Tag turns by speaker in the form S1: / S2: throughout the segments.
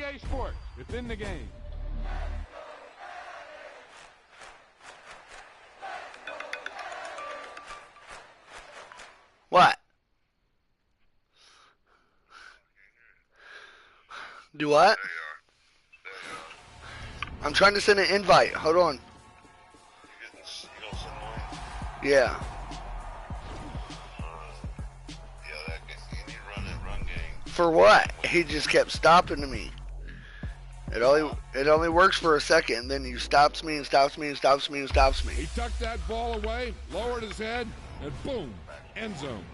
S1: EA Sports. It's in the game.
S2: What? Do what? I'm trying to send an invite. Hold on. Yeah. For what? He just kept stopping me. It only works for a second, then he stops me and stops me and stops me and stops me.
S1: He tucked that ball away, lowered his head, and boom, end zone.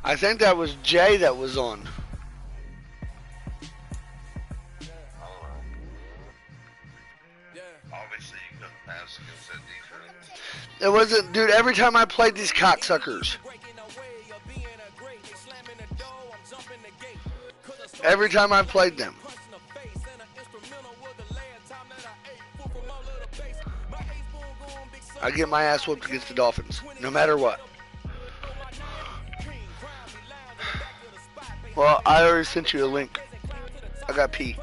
S2: I think that was Jay that was on. It wasn't, dude, every time I played these cocksuckers. Every time I played them. I get my ass whooped against the Dolphins, no matter what. Well, I already sent you a link. I got P.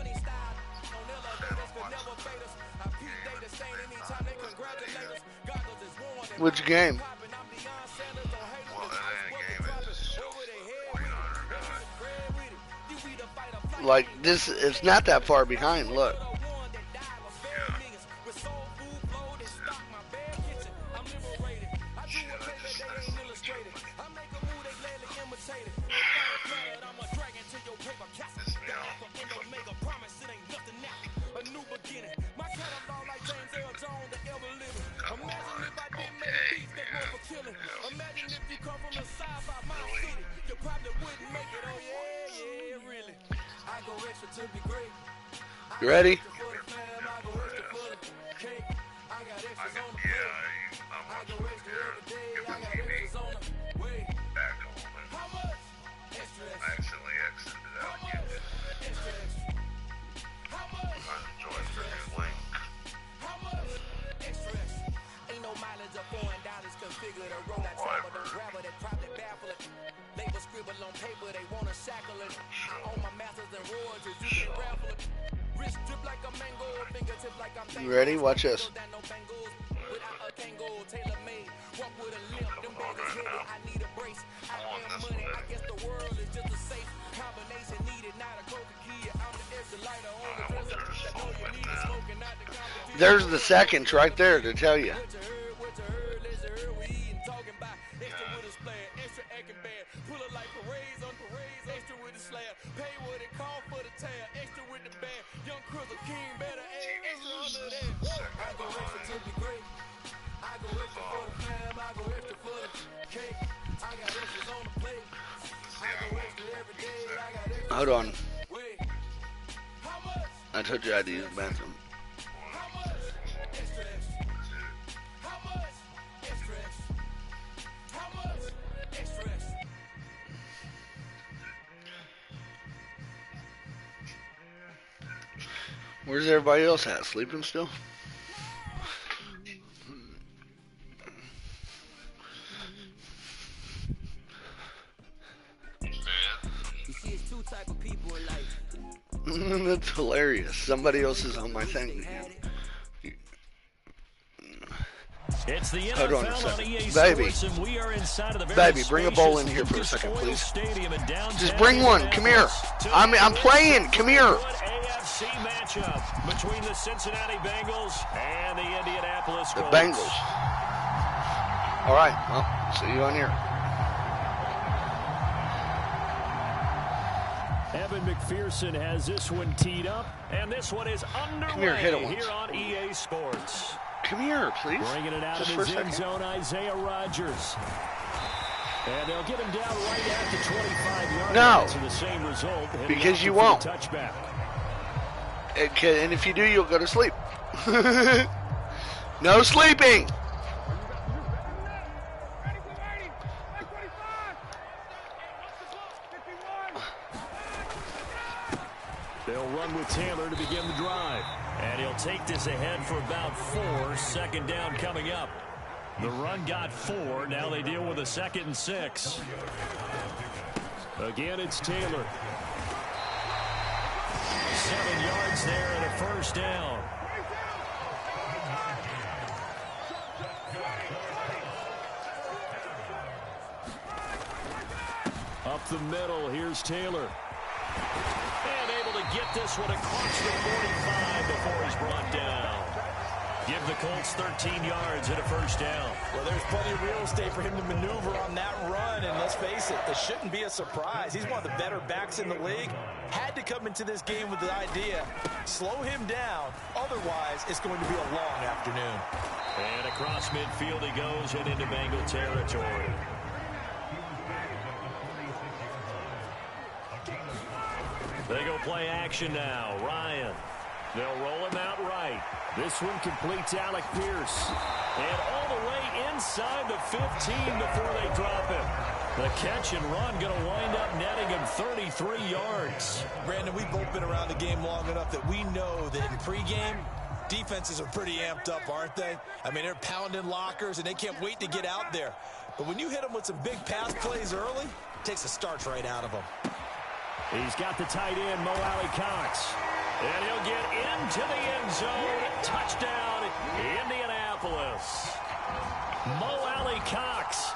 S2: Which game? Like this, it's not that far behind. Look. You ready? You ready? Watch this. There's the seconds right there to tell you. Hold on. I told you I had to use the bathroom. Where's everybody else at? Sleeping still? That's hilarious. Somebody else is on my thing.
S3: It's the
S2: Hold on a
S3: NFL on EA
S2: second.
S3: Sports, and we are inside of the
S2: Baby, bring a bowl in here for a
S3: spacious
S2: second,
S3: Lucas
S2: please.
S3: Oil Stadium in downtown
S2: Just bring one. Come here. I'm playing. Come here.
S3: Good AFC matchup between the Cincinnati Bengals and the Indianapolis
S2: The
S3: Colts.
S2: Bengals. All right. Well, see you on here.
S3: Evan McPherson has this one teed up, and this one is underway
S2: hit it once.
S3: here on EA Sports.
S2: Come here, please.
S3: Bringing it out
S2: Just
S3: of
S2: for a
S3: his end
S2: second.
S3: zone, Isaiah Rodgers. And they'll get him down right at the 25-yard line. So the same result.
S2: Because you won't.
S3: Touchback.
S2: And if you do, you'll go to sleep. No sleeping.
S3: They'll run with Taylor to begin the drive. And he'll take this ahead for about 4. Second down coming up. The run got 4. Now they deal with a 2nd and 6. Again, it's Taylor. 7 yards there and a first down. Up the middle, here's Taylor. And able to get this one across the 45 before he's brought down. Give the Colts 13 yards and a first down.
S4: Well, there's plenty of real estate for him to maneuver on that run, and let's face it, this shouldn't be a surprise. He's one of the better backs in the league. Had to come into this game with the idea, slow him down, otherwise it's going to be a long afternoon.
S3: And across midfield he goes and into Bengal territory. They go play action now. Ryan. They'll roll him out right. This one completes Alec Pierce. And all the way inside the 15 before they drop him. The catch and run going to wind up netting him 33 yards.
S4: Brandon, we've both been around the game long enough that we know that in pregame, defenses are pretty amped up, aren't they? I mean, they're pounding lockers, and they can't wait to get out there. But when you hit them with some big pass plays early, it takes the starch right out of them.
S3: He's got the tight end, Mo Alley-Cox. And he'll get into the end zone. Touchdown, Indianapolis. Mo Alley-Cox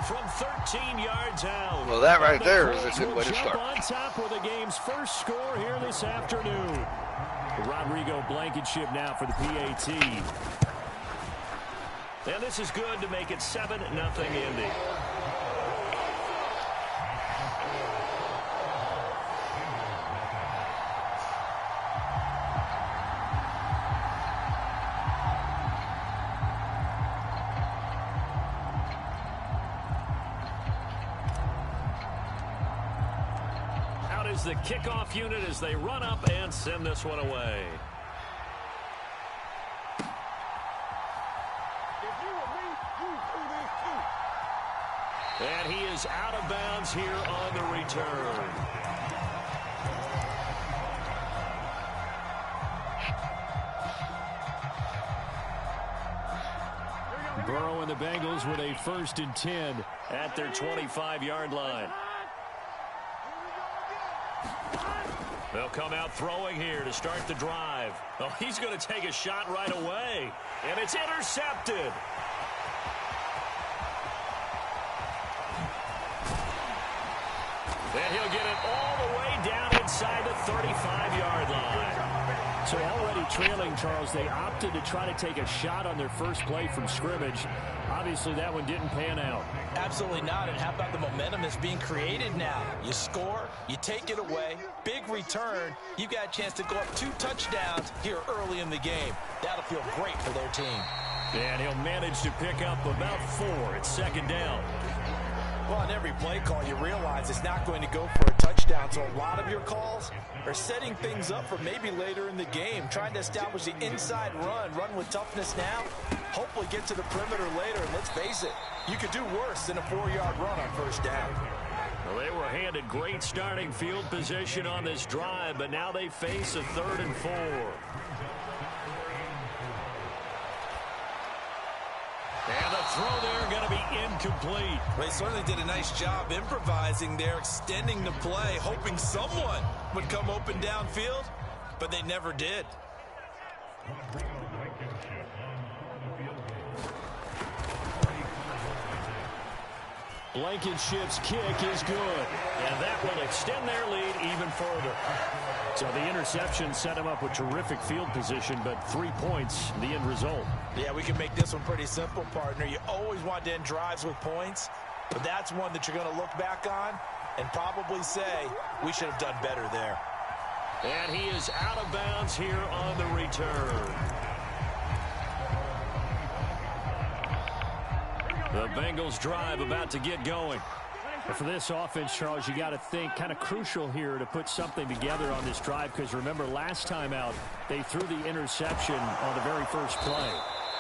S3: from 13 yards out.
S2: Well, that right there is a good way to start.
S3: On top with the game's first score here this afternoon. Rodrigo Blankenship now for the PAT. And this is good to make it 7-0 Indy. The kickoff unit as they run up and send this one away. And he is out of bounds here on the return. Burrow and the Bengals with a 1st and 10 at their 25-yard line. They'll come out throwing here to start the drive. Oh, he's going to take a shot right away. And it's intercepted. And he'll get it all the way down inside the 35-yard line. So already trailing, Charles, they opted to try to take a shot on their first play from scrimmage. Obviously, that one didn't pan out.
S4: Absolutely not. And how about the momentum that's being created now? You score, you take it away, big return. You got a chance to go up 2 touchdowns here early in the game. That'll feel great for their team.
S3: And he'll manage to pick up about 4 at 2nd down.
S4: Well, on every play call, you realize it's not going to go for a touchdown. So a lot of your calls are setting things up for maybe later in the game, trying to establish the inside run with toughness now, hopefully get to the perimeter later. And let's face it, you could do worse than a 4-yard run on 1st down.
S3: Well, they were handed great starting field position on this drive, but now they face a 3rd and 4. And the throw there going to be incomplete.
S4: They certainly did a nice job improvising there, extending the play, hoping someone would come open downfield, but they never did.
S3: Blankenship's kick is good, and that will extend their lead even further. So the interception set him up with terrific field position, but 3 points, the end result.
S4: Yeah, we can make this one pretty simple, partner. You always want to end drives with points, but that's one that you're going to look back on and probably say, we should have done better there.
S3: And he is out of bounds here on the return. The Bengals drive about to get going. And for this offense, Charles, you got to think kind of crucial here to put something together on this drive, because remember last time out, they threw the interception on the very first play.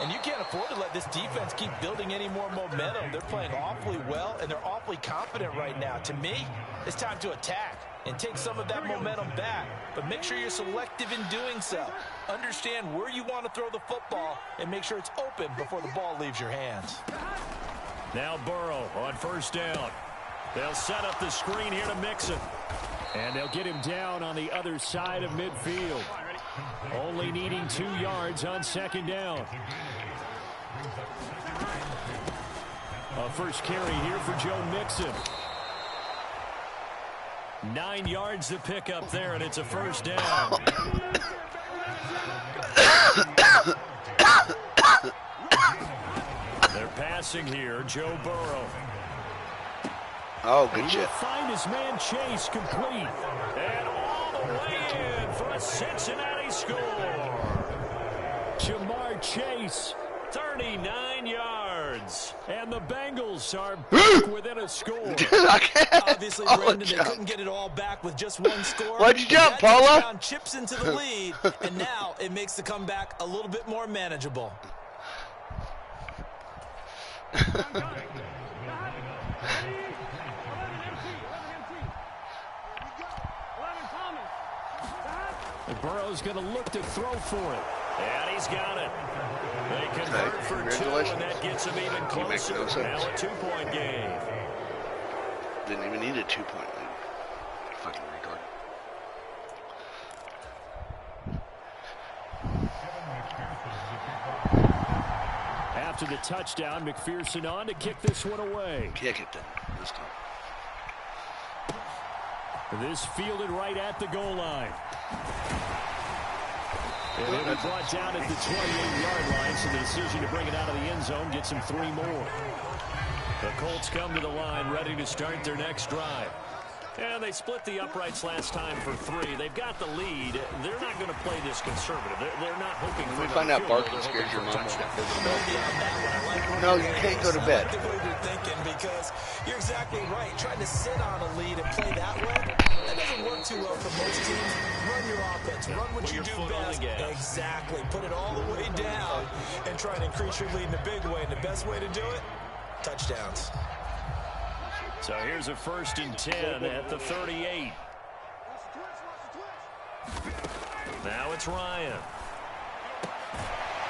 S4: And you can't afford to let this defense keep building any more momentum. They're playing awfully well, and they're awfully confident right now. To me, it's time to attack. and take some of that momentum back. But make sure you're selective in doing so. Understand where you want to throw the football and make sure it's open before the ball leaves your hands.
S3: Now Burrow on first down. They'll set up the screen here to Mixon. And they'll get him down on the other side of midfield. Only needing 2 yards on second down. A first carry here for Joe Mixon. 9 yards to pick up there, and it's a first down. They're passing here, Joe Burrow.
S2: Oh, good
S3: He will
S2: shit.
S3: find his man Chase complete. And all the way in for a Cincinnati score. Jamar Chase, 39 yards. And the Bengals are back within a score.
S2: I can't.
S4: Obviously, Brendan, they couldn't get it all back with just one score.
S2: Why'd you jump,
S4: That
S2: Paula?
S4: touchdown chips into the lead, and now it makes the comeback a little bit more manageable.
S3: Burrow's going to look to throw for it. And he's got it. They convert for 2, and that gets him even closer.
S2: No
S3: Now a 2-point game.
S2: Didn't even need a 2-point lead. Fucking retard.
S3: After the touchdown, McPherson on to kick this one away.
S2: Kick it then. This time.
S3: This fielded right at the goal line. And it'll be brought down at the 28-yard line, so the decision to bring it out of the end zone gets him 3 more. The Colts come to the line, ready to start their next drive. And they split the uprights last time for 3. They've got the lead. They're not going to play this conservative. They're not hoping for
S2: Let me find out Barkley scares your mom. No, you can't go to bed.
S4: I like the way you're thinking, because you're exactly right. Trying to sit on a lead and play that way, that doesn't work too well for most teams. Run your offense. Run what you do best. Exactly. Put it all the way down and try and increase your lead in a big way. And the best way to do it, touchdowns.
S3: So here's a 1st and 10 at the 38. Now it's Ryan.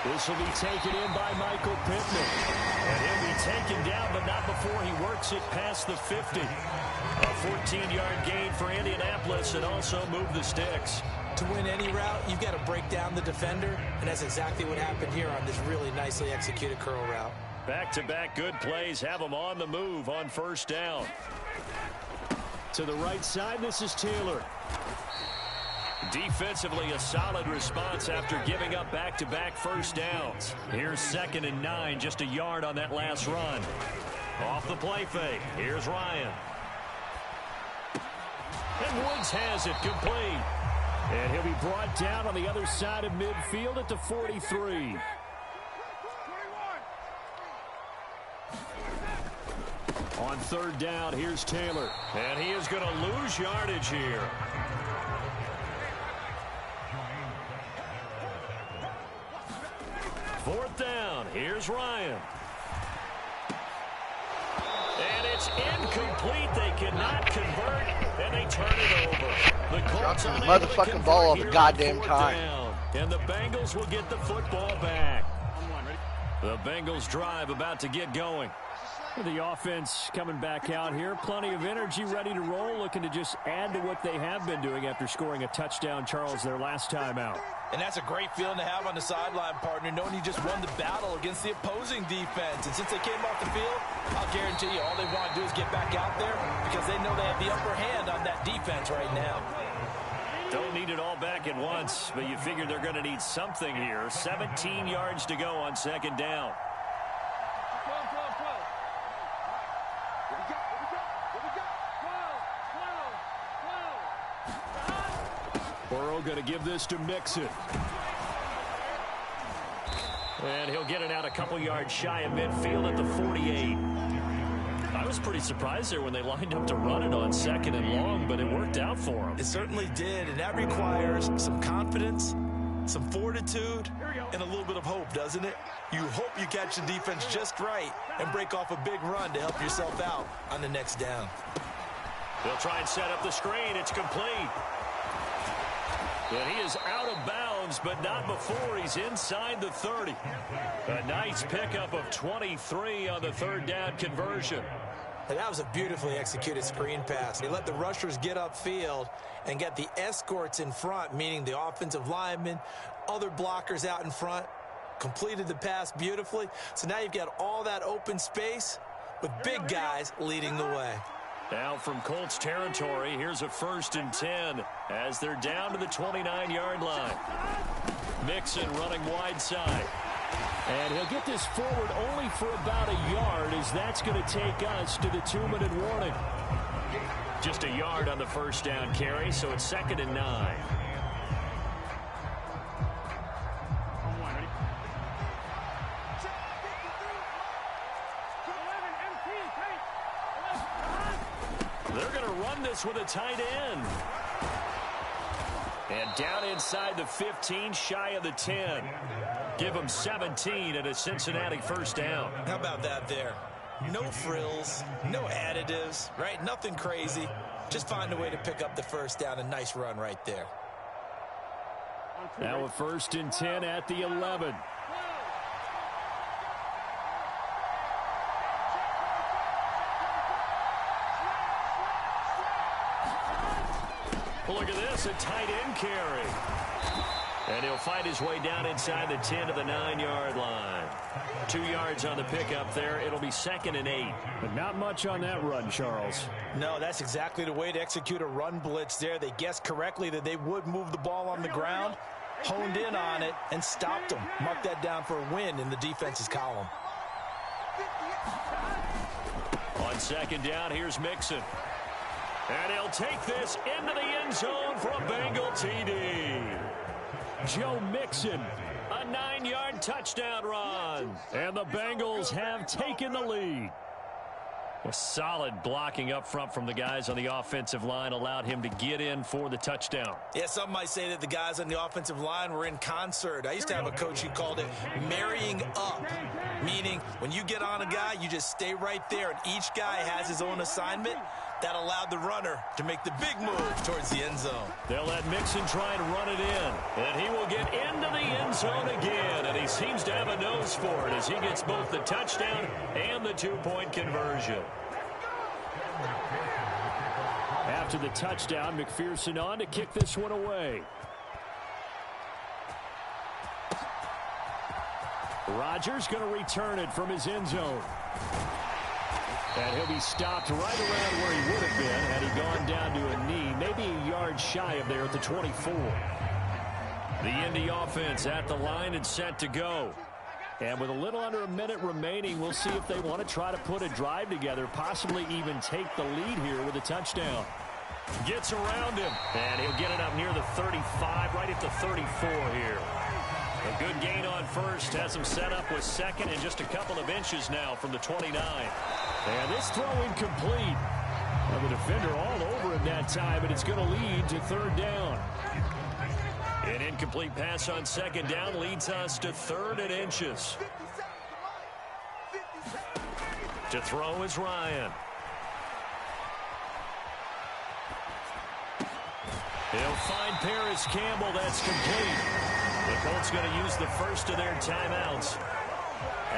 S3: This will be taken in by Michael Pittman. And he'll be taken down, but not before he works it past the 50. A 14-yard gain for Indianapolis, and also move the sticks.
S4: To win any route, you've got to break down the defender, and that's exactly what happened here on this really nicely executed curl route.
S3: Back-to-back good plays have them on the move on first down. To the right side, this is Taylor. Defensively, a solid response after giving up back-to-back first downs. Here's 2nd and 9, just a yard on that last run. Off the play fake, here's Ryan. And Woods has it complete. And he'll be brought down on the other side of midfield at the 43. On 3rd down, here's Taylor. And he is going to lose yardage here. Fourth down, here's Ryan. And it's incomplete. They cannot convert, and they turn it over. The Colts
S2: dropping the motherfucking ball all the goddamn time.
S3: Down, and the Bengals will get the football back. The Bengals drive about to get going. The offense coming back out here. Plenty of energy, ready to roll, looking to just add to what they have been doing after scoring a touchdown, Charles, their last time out.
S4: And that's a great feeling to have on the sideline, partner, knowing you just won the battle against the opposing defense. And since they came off the field, I'll guarantee you all they want to do is get back out there, because they know they have the upper hand on that defense right now.
S3: Don't need it all back at once, but you figure they're going to need something here. 17 yards to go on 2nd down. Burrow going to give this to Mixon. And he'll get it out a couple yards shy of midfield at the 48. I was pretty surprised there when they lined up to run it on 2nd and long, but it worked out for them.
S4: It certainly did, and that requires some confidence, some fortitude, and a little bit of hope, doesn't it? You hope you catch the defense just right and break off a big run to help yourself out on the next down.
S3: They'll try and set up the screen. It's complete. And he is out of bounds, but not before he's inside the 30. A nice pickup of 23 on the third down conversion.
S4: And that was a beautifully executed screen pass. They let the rushers get upfield and get the escorts in front, meaning the offensive linemen, other blockers out in front, completed the pass beautifully. So now you've got all that open space with big guys leading the way.
S3: Now from Colts territory, here's a 1st and 10 as they're down to the 29-yard line. Mixon running wide side. And he'll get this forward only for about a yard, as that's going to take us to the 2-minute warning. Just a yard on the first down carry, so it's 2nd and 9. They're going to run this with a tight end. And down inside the 15, shy of the 10. Give them 17 and a Cincinnati first down.
S4: How about that there? No frills, no additives, right? Nothing crazy. Just find a way to pick up the first down. A nice run right there.
S3: Now a 1st and 10 at the 11. Look at this, a tight end carry. And he'll find his way down inside the 10 to the 9-yard line. 2 yards on the pickup there. It'll be 2nd and 8.
S5: But not much on that run, Charles.
S4: No, that's exactly the way to execute a run blitz there. They guessed correctly that they would move the ball on the ground, honed in on it, and stopped them. Mark that down for a win in the defense's column.
S3: On 2nd down, here's Mixon. And he'll take this into the end zone for a Bengal TD. Joe Mixon, a 9-yard touchdown run. And the Bengals have taken the lead. A solid blocking up front from the guys on the offensive line allowed him to get in for the touchdown.
S4: Yeah, some might say that the guys on the offensive line were in concert. I used to have a coach who called it marrying up, meaning when you get on a guy, you just stay right there, and each guy has his own assignment. That allowed the runner to make the big move towards the end zone.
S3: They'll let Mixon try and run it in, and he will get into the end zone again, and he seems to have a nose for it as he gets both the touchdown and the 2-point conversion.
S5: After the touchdown, McPherson on to kick this one away. Rodgers going to return it from his end zone. And he'll be stopped right around where he would have been had he gone down to a knee, maybe a yard shy of there at the 24.
S3: The Indy offense at the line and set to go.
S5: And with a little under a minute remaining, we'll see if they want to try to put a drive together, possibly even take the lead here with a touchdown.
S3: Gets around him, and he'll get it up near the 35, right at the 34 here. A good gain on first, has him set up with 2nd and just a couple of inches now from the 29.
S5: And this throw incomplete. Well, the defender all over him that time, and it's going to lead to 3rd down.
S3: An incomplete pass on 2nd down leads us to 3rd and inches. To throw is Ryan. He'll find Paris Campbell. That's complete. The Colts going to use the first of their timeouts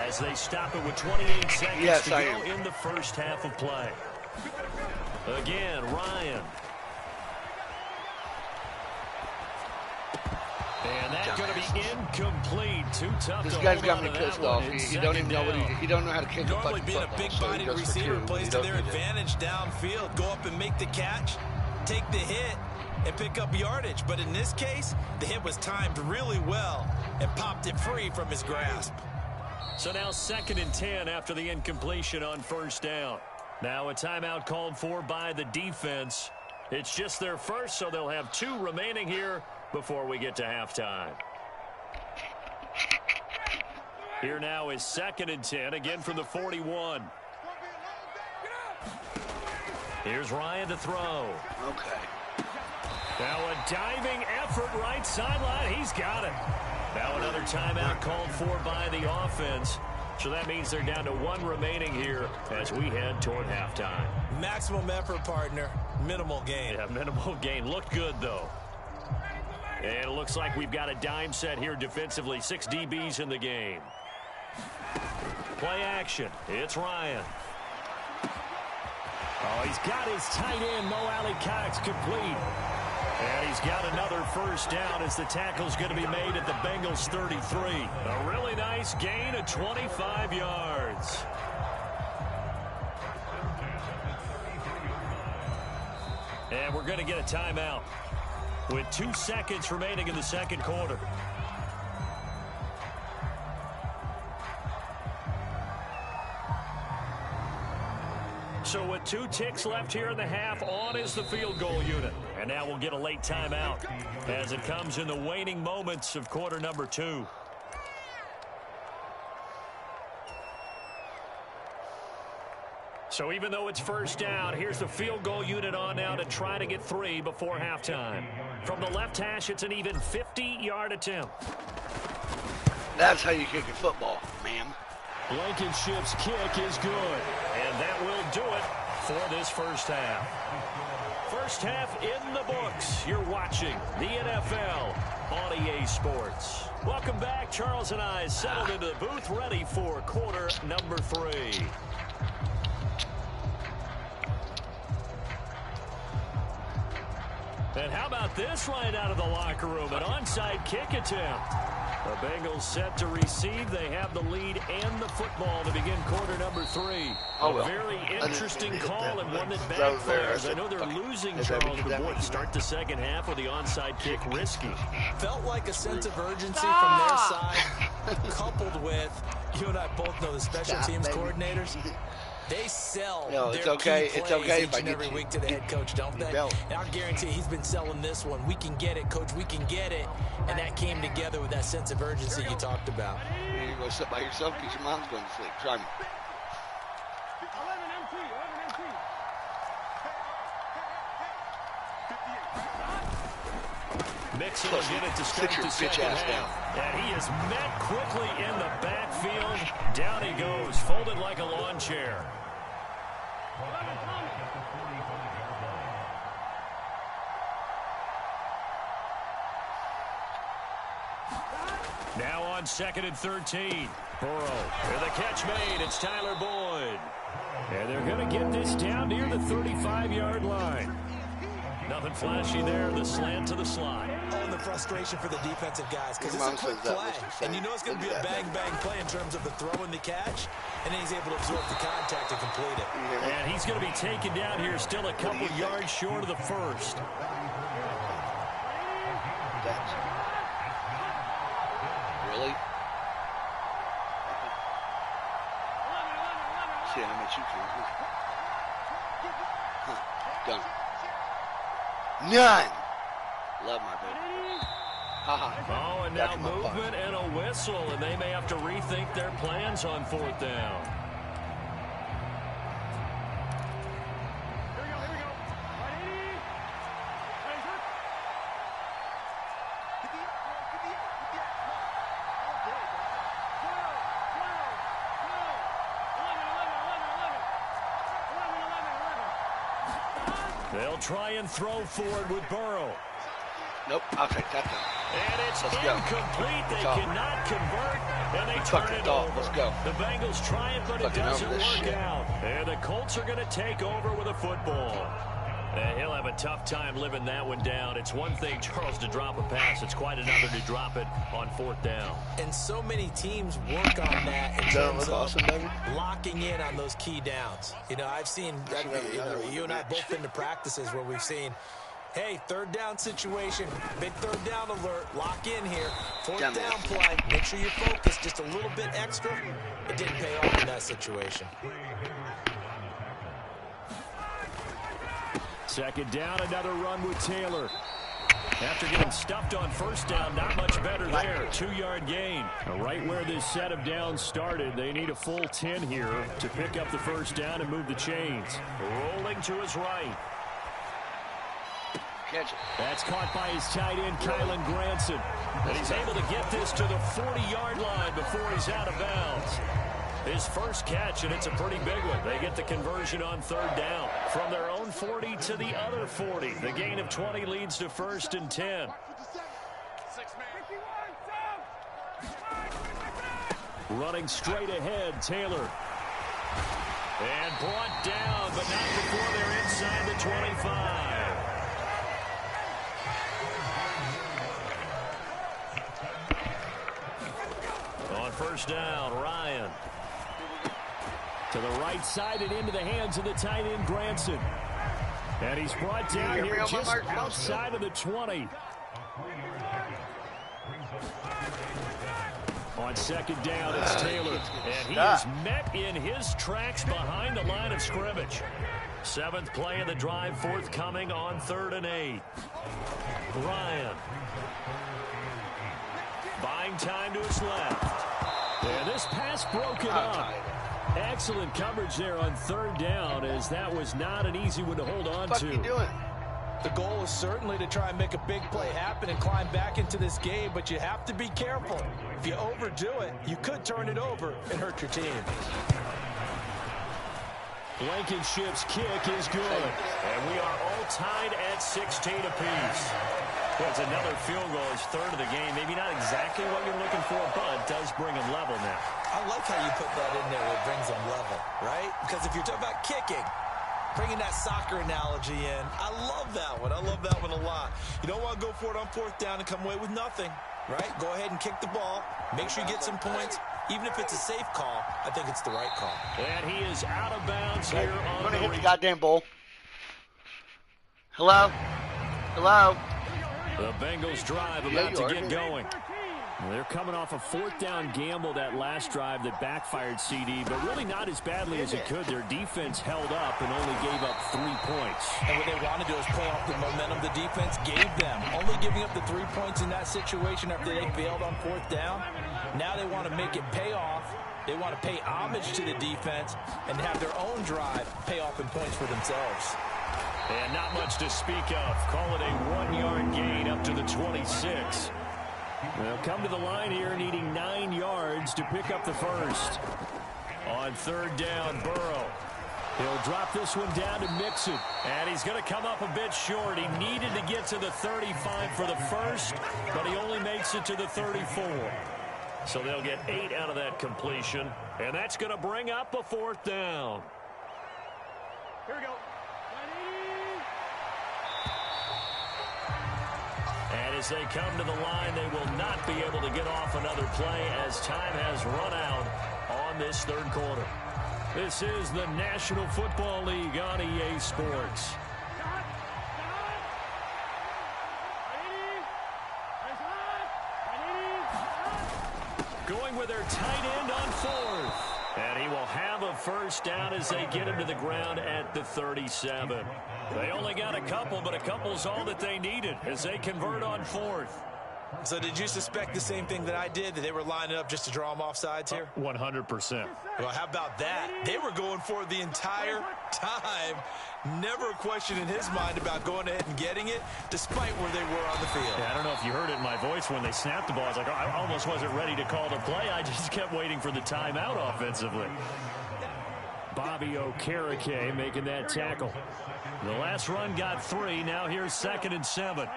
S3: as they stop it with 28 seconds to go in the first half of play. Again, Ryan. And that's going to be incomplete. Too tough to hold on to that one.
S2: This guy's got me pissed off. He don't even know he don't know how to kick a fucking
S4: Normally being a big-bodied receiver plays to their advantage downfield. Go up and make the catch, take the hit, and pick up yardage. But in this case, the hit was timed really well and popped it free from his grasp.
S3: So now 2nd and 10 after the incompletion on first down. Now a timeout called for by the defense. It's just their first, so they'll have 2 remaining here before we get to halftime. Here now is 2nd and 10, again from the 41. Here's Ryan to throw.
S2: Okay.
S3: Now a diving effort right sideline. He's got it. Now another timeout called for by the offense So that means they're down to 1 remaining here as we head toward halftime.
S4: Maximum effort, partner. Minimal gain.
S3: Yeah, minimal gain. Looked good, though. And it looks like we've got a dime set here defensively. 6 DBs in the game. Play action. It's Ryan. Oh, he's got his tight end, Mo Alley-Cox, complete. And he's got another first down as the tackle's going to be made at the Bengals 33. A really nice gain of 25 yards. And we're going to get a timeout with 2 seconds remaining in the second quarter. So with 2 ticks left here in the half, on is the field goal unit. And now we'll get a late timeout as it comes in the waning moments of quarter number 2. So even though it's first down, here's the field goal unit on now to try to get 3 before halftime. From the left hash, it's an even 50-yard attempt.
S2: That's how you kick a football, ma'am.
S3: Blankenship's kick is good. And that will do it for this first half. First half in the books. You're watching the NFL on EA Sports. Welcome back. Charles and I settled into the booth, ready for quarter number 3. And how about this right out of the locker room? An onside kick attempt. The Bengals set to receive. They have the lead and the football to begin quarter number 3. A very interesting call and one that backfires. I know they're losing, Charles, but boy, to start the second half with the onside kick, risky.
S4: Felt like a sense of urgency from their side, coupled with, you and I both know the special teams coordinators. They sell their key plays each and every week to the head coach, don't they? And I guarantee he's been selling this one. We can get it, coach. We can get it. And that came together with that sense of urgency you talked about.
S2: You're going to sit by yourself because your mom's going to sleep. Try me.
S3: Mixon will get it to start the second half. And he is met quickly in the backfield. Down he goes, folded like a lawn chair. Now on 2nd and 13. Burrow with a catch made. It's Tyler Boyd. And they're going to get this down near the 35-yard line. Nothing flashy there. The slant to the slot.
S4: Oh, and the frustration for the defensive guys because it's a quick play. And you know it's going to be a bang-bang play in terms of the throw and the catch. And then he's able to absorb the contact and complete it.
S3: And he's going to be taken down here still a couple yards short of the first.
S2: Really? See, I met you two. Done. None. Love my baby.
S3: Oh, and now movement and a whistle, and they may have to rethink their plans on 4th down. They'll try and throw forward with Burrow.
S2: Nope, I'll take that down.
S3: And it's incomplete. They cannot convert, and they turn it over.
S2: Let's go.
S3: The Bengals try it, but it doesn't work out. And the Colts are going to take over with a football. And he'll have a tough time living that one down. It's one thing, Charles, to drop a pass. It's quite another to drop it on 4th down.
S4: And so many teams work on that in terms of locking in on those key downs. You know, I've seen, you and I both been to practices where we've seen, hey, 3rd down situation, big 3rd down alert, lock in here, 4th down play, make sure you're focused just a little bit extra. It didn't pay off in that situation.
S3: 2nd down, another run with Taylor. After getting stuffed on 1st down, not much better there. 2-yard gain. Right where this set of downs started, they need a full 10 here to pick up the 1st down and move the chains. Rolling to his right.
S2: Catch it.
S3: That's caught by his tight end, Kylan Granson. And he's able to get this to the 40-yard line before he's out of bounds. His first catch, and it's a pretty big one. They get the conversion on third down. From their own 40 to the other 40. The gain of 20 leads to 1st and 10. Running straight ahead, Taylor. And brought down, but not before they're inside the 25. On first down, Ryan. To the right side and into the hands of the tight end, Granson. And he's brought down here just outside of the 20. On second down, it's Taylor. And he is met in his tracks behind the line of scrimmage. 7th play of the drive, forthcoming on 3rd and 8. Ryan. Buying time to his left. And this pass broken up. Excellent coverage there on 3rd down, as that was not an easy one to hold on to.
S2: What are you doing?
S4: The goal is certainly to try and make a big play happen and climb back into this game, but you have to be careful. If you overdo it, you could turn it over and hurt your team.
S3: Blankenship's kick is good. And we are all tied at 16 apiece. Well, it's another field goal, his 3rd of the game. Maybe not exactly what you're looking for, but it does bring him level now.
S4: I like how you put that in there. It brings them level, right? Because if you're talking about kicking, bringing that soccer analogy in, I love that one. I love that one a lot. You don't want to go for it on 4th down and come away with nothing, right? Go ahead and kick the ball. Make sure you get some points. Even if it's a safe call, I think it's the right call.
S3: And he is out of bounds here on
S2: I'm gonna hit the goddamn bull. Hello? Hello?
S3: The Bengals drive about to get going. They're coming off a 4th down gamble that last drive that backfired CD, but really not as badly as it could. Their defense held up and only gave up 3 points.
S4: And what they want to do is play off the momentum the defense gave them. Only giving up the 3 points in that situation after they failed on 4th down. Now they want to make it pay off. They want to pay homage to the defense and have their own drive pay off in points for themselves.
S3: And not much to speak of. Call it a 1-yard gain up to the 26. They'll come to the line here needing 9 yards to pick up the first. On 3rd down, Burrow. He'll drop this one down to Mixon. And he's going to come up a bit short. He needed to get to the 35 for the first, but he only makes it to the 34. So they'll get 8 out of that completion. And that's going to bring up a 4th down.
S6: Here we go.
S3: And as they come to the line, they will not be able to get off another play as time has run out on this 3rd quarter. This is the National Football League on EA Sports. Going with their tight end on 4th. And he will have a first down as they get him to the ground at the 37. They only got a couple, but a couple's all that they needed as they convert on 4th.
S4: So did you suspect the same thing that I did, that they were lining up just to draw them off sides here?
S3: 100%.
S4: Well, how about that? They were going for it the entire time. Never a question in his mind about going ahead and getting it, despite where they were on the field.
S3: Yeah, I don't know if you heard it in my voice when they snapped the ball. I was like, I almost wasn't ready to call the play. I just kept waiting for the timeout offensively. Bobby Okereke making that tackle. The last run got 3. Now here's 2nd and 7.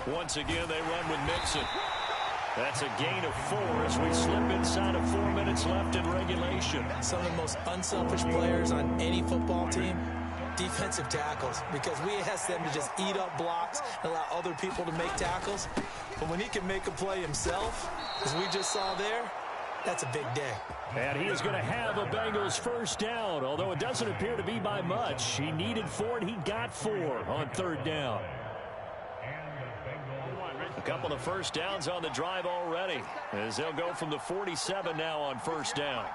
S3: Once again, they run with Mixon. That's a gain of 4 as we slip inside of 4 minutes left in regulation.
S4: Some of the most unselfish players on any football team, defensive tackles, because we ask them to just eat up blocks and allow other people to make tackles. But when he can make a play himself, as we just saw there, that's a big day.
S3: And he is going to have a Bengals first down, although it doesn't appear to be by much. He needed 4, and he got 4 on 3rd down. A couple of first downs on the drive already, as they'll go from the 47 now on first down.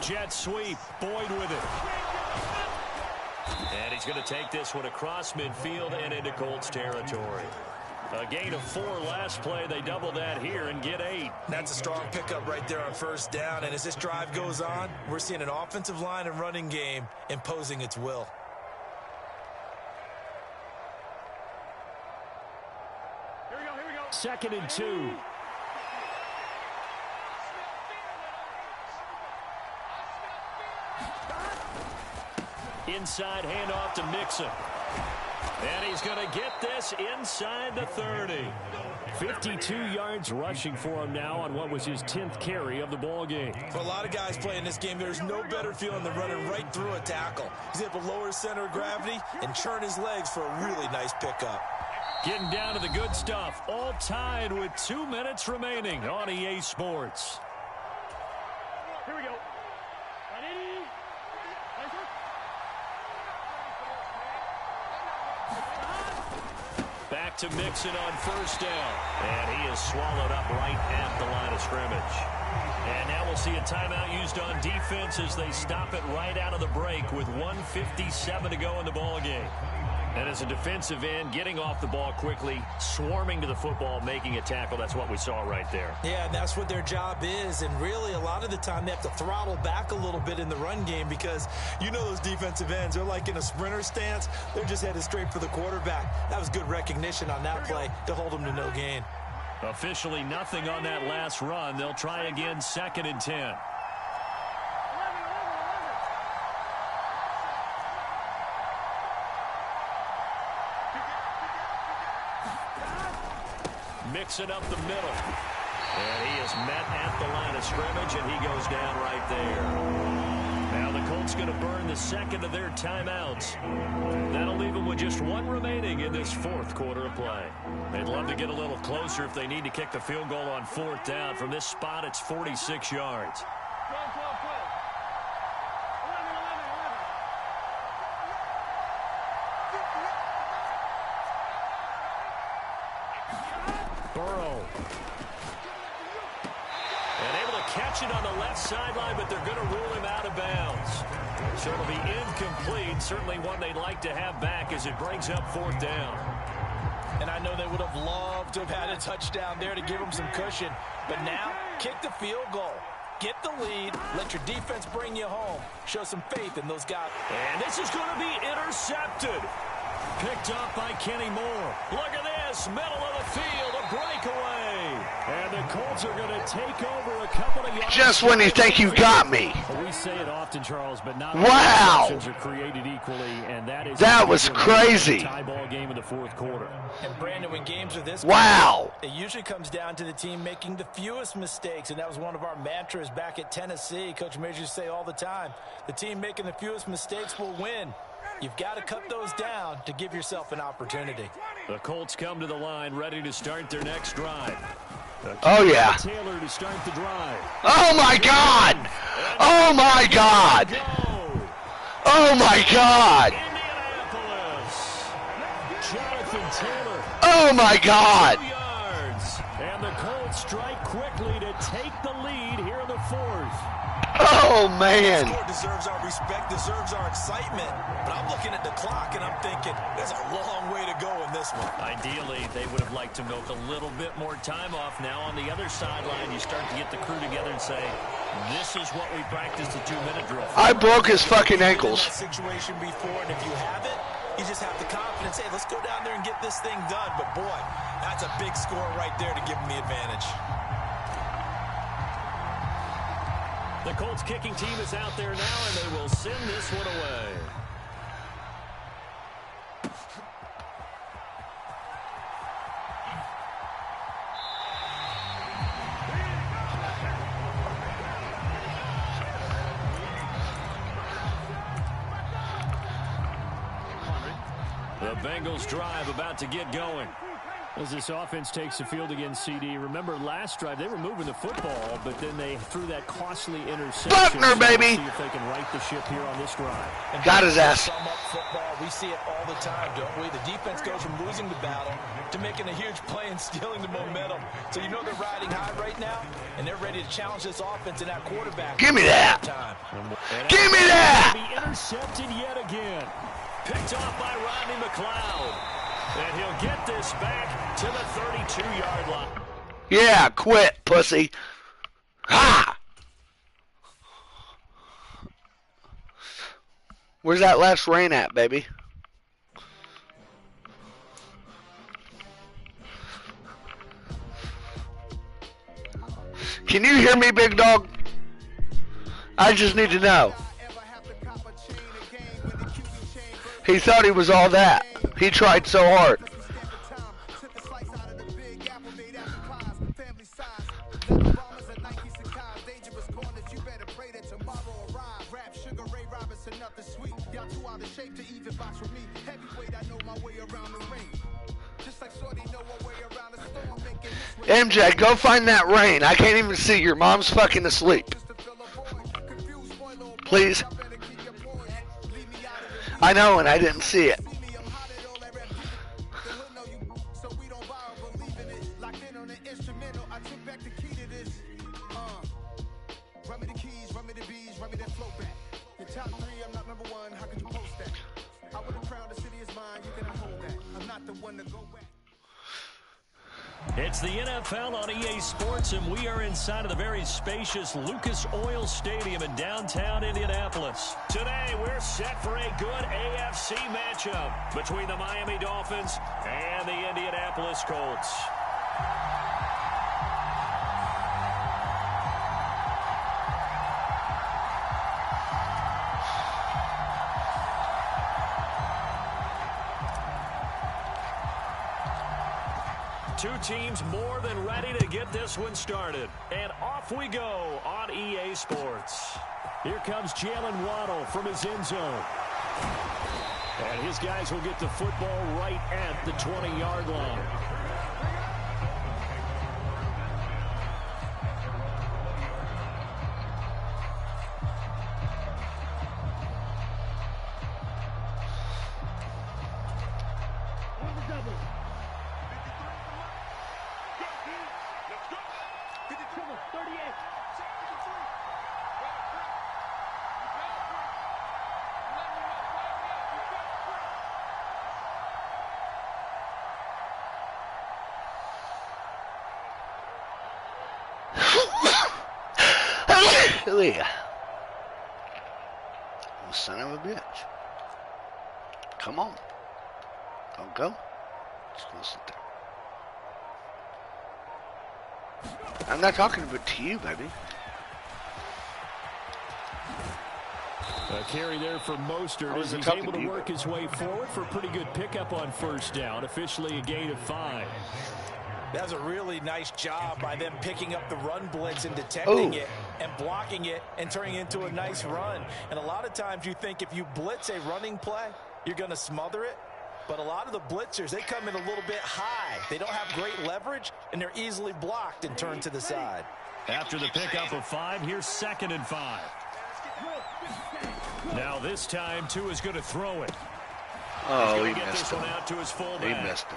S3: Jet sweep, Boyd with it. And he's going to take this one across midfield and into Colts territory. A gain of 4 last play. They double that here and get 8.
S4: That's a strong pickup right there on first down. And as this drive goes on, we're seeing an offensive line and running game imposing its will.
S6: Here we go.
S5: 2nd and 2. Inside handoff to Mixon. And he's going to get this inside the 30. 52 yards rushing for him now on what was his 10th carry of the ball game.
S4: For a lot of guys playing this game, there's no better feeling than running right through a tackle. He's able to lower his center of gravity and churn his legs for a really nice pickup.
S5: Getting down to the good stuff. All tied with 2 minutes remaining on EA Sports.
S6: Here we go.
S5: Back to Mixon on 1st down. And he is swallowed up right at the line of scrimmage. And now we'll see a timeout used on defense as they stop it right out of the break with 1:57 to go in the ball game. And as a defensive end, getting off the ball quickly, swarming to the football, making a tackle, that's what we saw right there.
S4: Yeah, and that's what their job is. And really, a lot of the time, they have to throttle back a little bit in the run game because you know those defensive ends, they're like in a sprinter stance. They're just headed straight for the quarterback. That was good recognition on that play to hold them to no gain.
S5: Officially nothing on that last run. They'll try again, 2nd and 10. Mixing up the middle. And he is met at the line of scrimmage, and he goes down right there. Now the Colts going to burn the 2nd of their timeouts. That'll leave them with just 1 remaining in this 4th quarter of play. They'd love to get a little closer if they need to kick the field goal on 4th down. From this spot, it's 46 yards. Catch it on the left sideline, but they're going to rule him out of bounds. So it'll be incomplete. Certainly one they'd like to have back as it brings up 4th down.
S4: And I know they would have loved to have had a touchdown there to give them some cushion. But now, kick the field goal. Get the lead. Let your defense bring you home. Show some faith in those guys.
S5: And this is going to be intercepted. Picked up by Kenny Moore. Look at this. Middle of the field. A breakaway. And the Colts are going to take over a couple of yards.
S2: Just when you think you got me.
S5: We say it often, Charles, but not
S2: wow.
S5: all are created equally, and
S2: that was crazy.
S5: Tie ball game in the 4th quarter.
S4: And Brandon, when games are this
S2: wow,
S4: it usually comes down to the team making the fewest mistakes, and that was one of our mantras back at Tennessee. Coach Majors say all the time, the team making the fewest mistakes will win. You've got to cut those down to give yourself an opportunity.
S5: The Colts come to the line, ready to start their next drive.
S2: Oh, yeah.
S5: Taylor to start the drive.
S2: Oh, my God. Oh, my God. Oh, my God.
S5: Indianapolis. Jonathan Taylor.
S2: Oh, my God.
S5: 2 yards. And the Colts strike quickly to take the lead here in the 4th.
S2: Oh, man.
S4: This score deserves our respect, deserves our excitement. But I'm looking at the clock, and I'm thinking, there's a long way to go in this one.
S5: Ideally, they would have liked to milk a little bit more time off. Now on the other sideline, you start to get the crew together and say, this is what we practiced the 2-minute drill.
S2: I broke his fucking ankles.
S4: That situation before, and if you have it, you just have the confidence. Hey, let's go down there and get this thing done. But, boy, that's a big score right there to give them the advantage.
S5: The Colts kicking team is out there now, and they will send this one away. The Bengals drive about to get going. As this offense takes the field against CD, remember last drive they were moving the football, but then they threw that costly interception.
S2: Buckner, baby!
S5: See if they can right the ship here on this drive.
S4: And
S2: got his ass.
S4: Sum up football, we see it all the time, don't we? The defense goes from losing the battle to making a huge play and stealing the momentum. So you know they're riding high right now, and they're ready to challenge this offense and that quarterback.
S2: Give me that! Give me that!
S5: Be intercepted yet again. Picked off by Rodney McLeod. And he'll get this back to the 32-yard line.
S2: Yeah, quit, pussy. Ha! Where's that last rain at, baby? Can you hear me, big dog? I just need to know. He thought he was all that. He tried so hard. MJ, go find that rain. I can't even see. Your mom's fucking asleep. Please. I know, and I didn't see it.
S3: It's the NFL on EA Sports, and we are inside of the very spacious Lucas Oil Stadium in downtown Indianapolis. Today, we're set for a good AFC matchup between the Miami Dolphins and the Indianapolis Colts. Two teams more than ready to get this one started. And off we go on EA Sports. Here comes Jalen Waddle from his end zone. And his guys will get the football right at the 20-yard line.
S2: Son of a bitch. Come on. Don't go. Just gonna sit there. I'm not talking about to you, baby.
S3: A carry there for Mostert as he's able to work his way forward for a pretty good pickup on first down. Officially a gain of 5.
S4: That's a really nice job by them picking up the run blitz and detecting it and blocking it and turning it into a nice run. And a lot of times you think if you blitz a running play, you're going to smother it. But a lot of the blitzers, they come in a little bit high. They don't have great leverage, and they're easily blocked and turned to the side.
S3: After the pickup of 5, here's 2nd and 5. Now this time, Tua is going to throw it.
S2: Oh, he
S3: get
S2: missed
S3: this
S2: him.
S3: One out to his fullback.
S2: He missed him.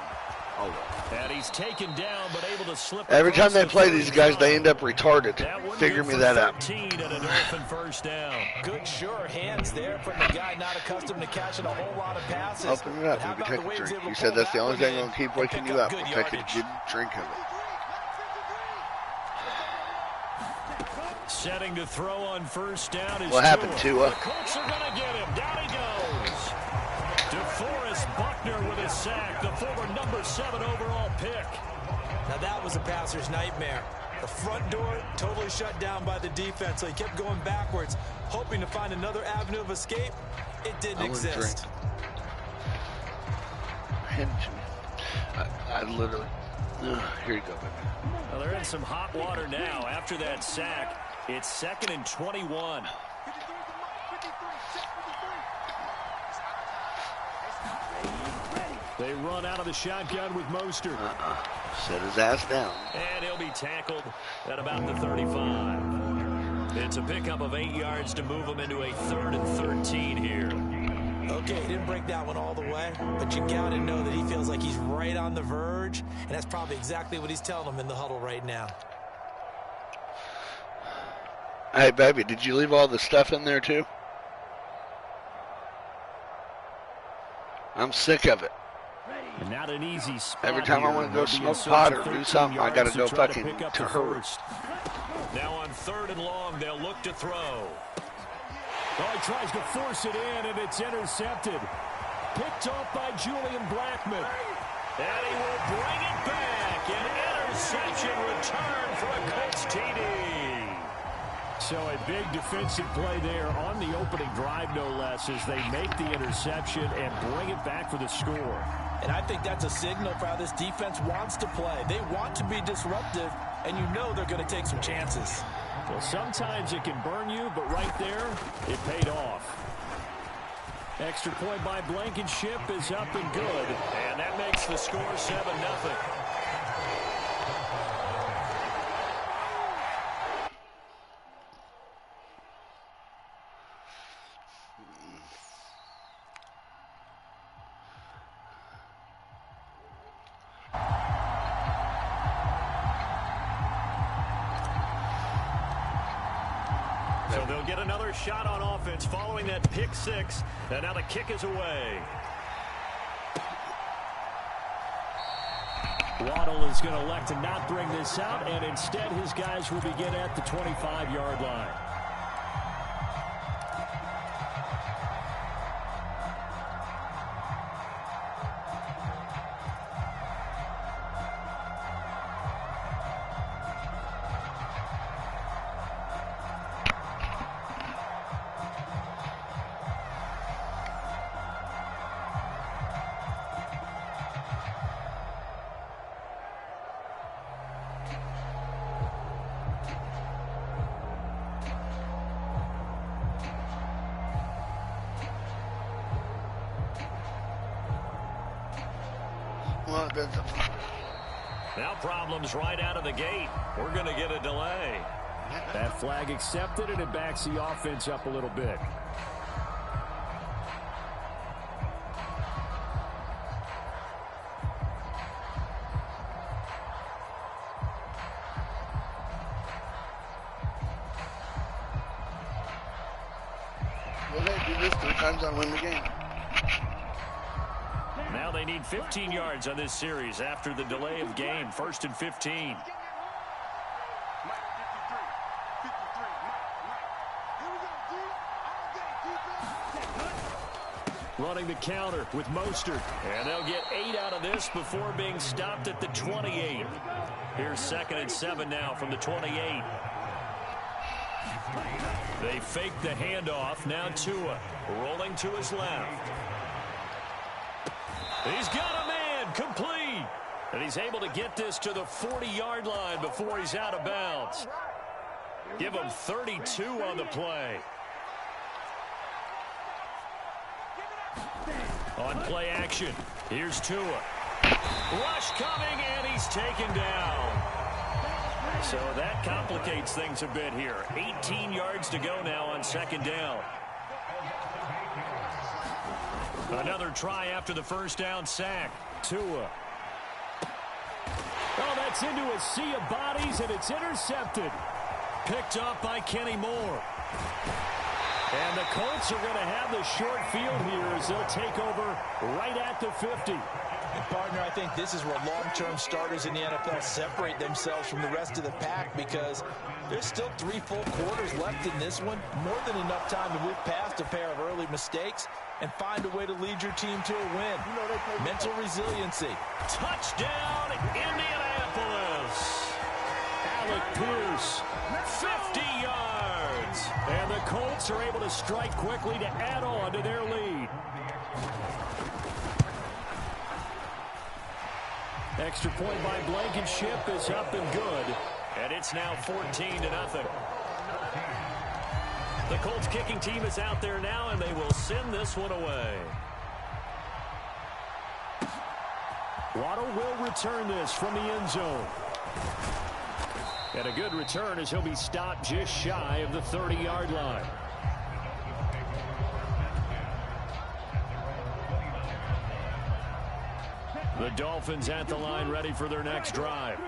S2: Oh, well.
S3: And he's taken down, but able to slip.
S2: Every time they play these guys, they end up retarded. Figure me that out.
S3: 13 and a Dolphin first down.
S4: Good, sure hands there from the guy not accustomed to catching a whole lot of passes.
S2: Open it up. You can take a drink. You said that's the only thing that'll keep waking you up. We'll take a good drink of it.
S3: Setting to throw on first down is
S2: what happened, Tua?
S3: The Colts are going to get him. Down he goes. DeForest Buckner with a sack, the former number 7 overall pick.
S4: Now that was a passer's nightmare. The front door totally shut down by the defense, so he kept going backwards, hoping to find another avenue of escape. It didn't exist.
S2: I literally... here you go, baby.
S3: Well, they're in some hot water now. After that sack, it's 2nd and 21. They run out of the shotgun with Mostert.
S2: Set his ass down.
S3: And he'll be tackled at about the 35. It's a pickup of 8 yards to move him into a 3rd and 13 here.
S4: Okay, he didn't break that one all the way, but you got to know that he feels like he's right on the verge, and that's probably exactly what he's telling them in the huddle right now.
S2: Hey, baby, did you leave all the stuff in there, too? I'm sick of it.
S3: And not an easy spot.
S2: Every time I want to go smoke pot or do something, I got to go fucking to her.
S3: Now on 3rd and long, they'll look to throw. Oh, he tries to force it in, and it's intercepted. Picked off by Julian Blackmon. And he will bring it back and interception return for a Colts TD.
S5: So a big defensive play there on the opening drive, no less, as they make the interception and bring it back for the score.
S4: And I think that's a signal for how this defense wants to play. They want to be disruptive, and you know they're going to take some chances.
S5: Well, sometimes it can burn you, but right there, it paid off. Extra point by Blankenship is up and good.
S3: And that makes the score 7-0. So they'll get another shot on offense following that pick six. And now the kick is away.
S5: Waddle is going to elect to not bring this out, and instead his guys will begin at the 25-yard line.
S3: Now problems right out of the gate. We're going to get a delay.
S5: That flag accepted, and it backs the offense up a little bit.
S2: Well, they do this 3 times and win the game.
S3: Now they need 15 yards on this series after the delay of game. 1st and 15.
S5: Running the counter with Mostert.
S3: And they'll get 8 out of this before being stopped at the 28. Here's 2nd and 7 now from the 28. They fake the handoff. Now Tua rolling to his left. He's got a man, complete. And he's able to get this to the 40-yard line before he's out of bounds. Give him 32 on the play. On play action, here's Tua. Rush coming, and he's taken down. So that complicates things a bit here. 18 yards to go now on 2nd down. Another try after the 1st down sack. Tua.
S5: Oh, that's into a sea of bodies, and it's intercepted.
S3: Picked up by Kenny Moore.
S5: And the Colts are going to have the short field here as they'll take over right at the 50.
S4: And partner, I think this is where long-term starters in the NFL separate themselves from the rest of the pack, because there's still 3 full quarters left in this one. More than enough time to move past a pair of early mistakes and find a way to lead your team to a win. Mental resiliency.
S3: Touchdown, Indianapolis.
S5: Alec Pierce.
S3: 50 yards.
S5: And the Colts are able to strike quickly to add on to their lead. Extra point by Blankenship is up and good.
S3: And it's now 14-0. The Colts kicking team is out there now, and they will send this one away.
S5: Waddle will return this from the end zone. And a good return as he'll be stopped just shy of the 30-yard line. The Dolphins at the line ready for their next drive.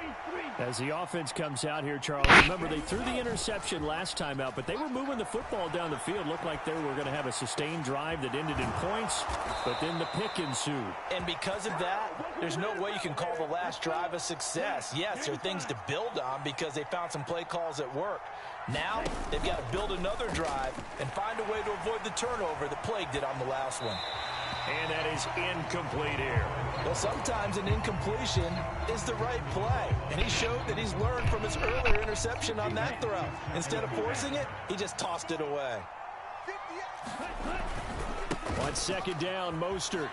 S5: As the offense comes out here, Charles, remember they threw the interception last time out, but they were moving the football down the field. Looked like they were going to have a sustained drive that ended in points, but then the pick ensued.
S4: And because of that, there's no way you can call the last drive a success. Yes, there are things to build on because they found some play calls that work. Now, they've got to build another drive and find a way to avoid the turnover that plagued it on the last one.
S3: And that is incomplete here.
S4: Well, sometimes an incompletion is the right play. And he showed that he's learned from his earlier interception on that throw. Instead of forcing it, he just tossed it away.
S3: On second down, Mostert.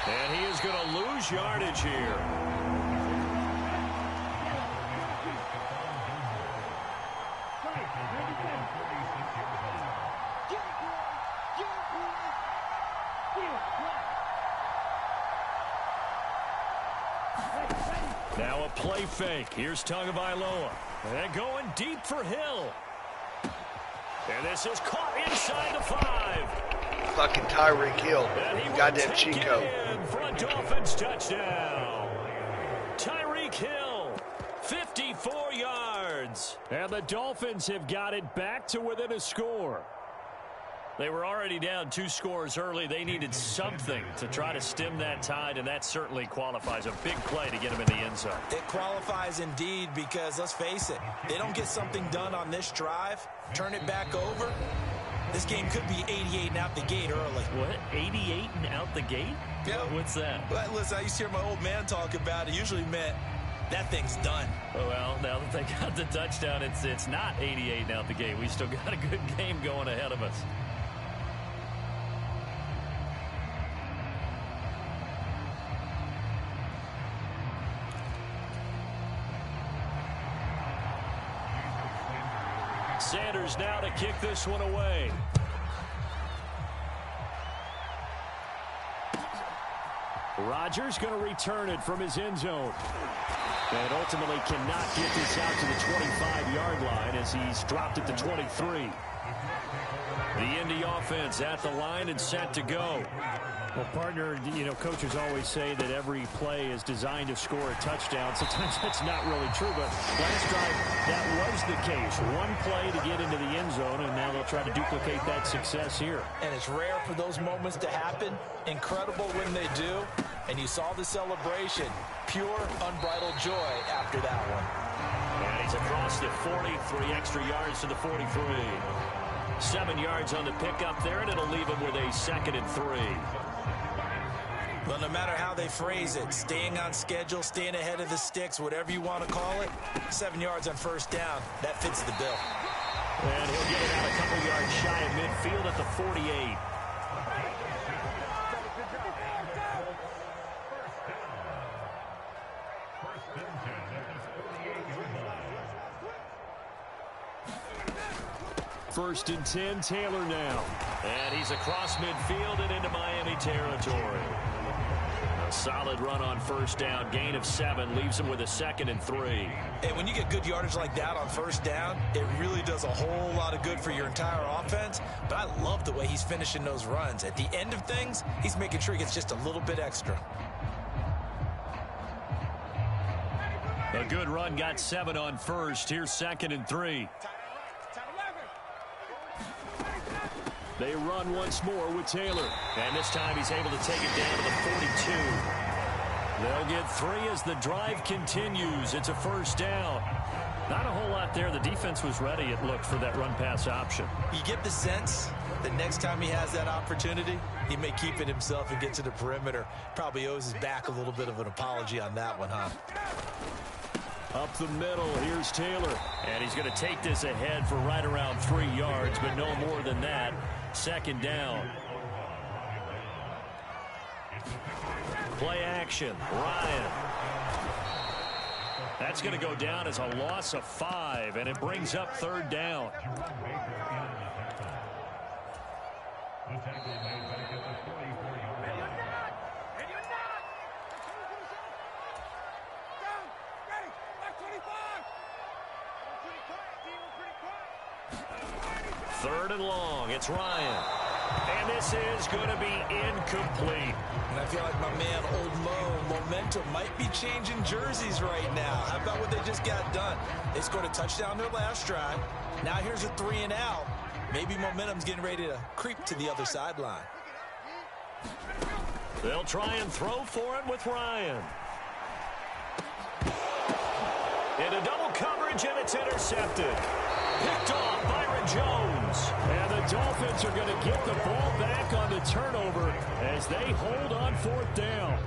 S3: And he is going to lose yardage here. Now a play fake. Here's Tagovailoa. And going deep for Hill. And this is caught inside the 5.
S2: Fucking Tyreek Hill. Goddamn cheat code.
S3: For a Dolphins touchdown. Tyreek Hill, 54 yards. And the Dolphins have got it back to within a score. They were already down 2 scores early. They needed something to try to stem that tide, and that certainly qualifies. A big play to get them in the end zone.
S4: It qualifies indeed because, let's face it, they don't get something done on this drive, turn it back over, this game could be 88 and out the gate early.
S3: What? 88 and out the gate?
S4: Yeah.
S3: What's that?
S4: Well, listen, I used to hear my old man talk about it. Usually meant that thing's done.
S3: Oh, well, now that they got the touchdown, it's not 88 and out the gate. We still got a good game going ahead of us. Sanders now to kick this one away. Rodgers going to return it from his end zone. And ultimately cannot get this out to the 25-yard line as he's dropped it to 23. The Indy offense at the line and set to go. Well, partner, you know, coaches always say that every play is designed to score a touchdown. Sometimes that's not really true, but last drive, that was the case. One play to get into the end zone, and now they'll try to duplicate that success here.
S4: And it's rare for those moments to happen. Incredible when they do. And you saw the celebration. Pure, unbridled joy after that one.
S3: And he's across the 40, 3 extra yards to the 43. 7 yards on the pickup there, and it'll leave him with a 2nd and 3.
S4: Well, no matter how they phrase it, staying on schedule, staying ahead of the sticks, whatever you want to call it, 7 yards on first down, that fits the bill.
S3: And he'll get it out a couple yards shy of midfield at the 48. First and 10, Taylor now. And he's across midfield and into Miami territory. A solid run on first down. Gain of 7 leaves him with a 2nd and 3.
S4: And when you get good yardage like that on first down, it really does a whole lot of good for your entire offense. But I love the way he's finishing those runs. At the end of things, he's making sure he gets just a little bit extra.
S3: A good run, got 7 on first. Here's 2nd and 3. They run once more with Taylor. And this time he's able to take it down to the 42. They'll get 3 as the drive continues. It's a first down. Not a whole lot there. The defense was ready, it looked, for that run-pass option.
S4: You get the sense that next time he has that opportunity, he may keep it himself and get to the perimeter. Probably owes his back a little bit of an apology on that one, huh?
S3: Up the middle, here's Taylor. And he's going to take this ahead for right around 3 yards, but no more than that. 2nd down. Play action, Ryan. That's going to go down as a loss of 5, and it brings up 3rd down. Third and long, it's Ryan. And this is going to be incomplete.
S4: And I feel like my man, Old Mo, momentum might be changing jerseys right now. How about what they just got done? They scored a touchdown their last drive. Now here's a 3 and out. Maybe momentum's getting ready to creep to the other sideline.
S3: They'll try and throw for it with Ryan. Into double coverage, and it's intercepted. Picked off Byron Jones. And the Dolphins Dolphins are going to get the ball back on the turnover as they hold on 4th down.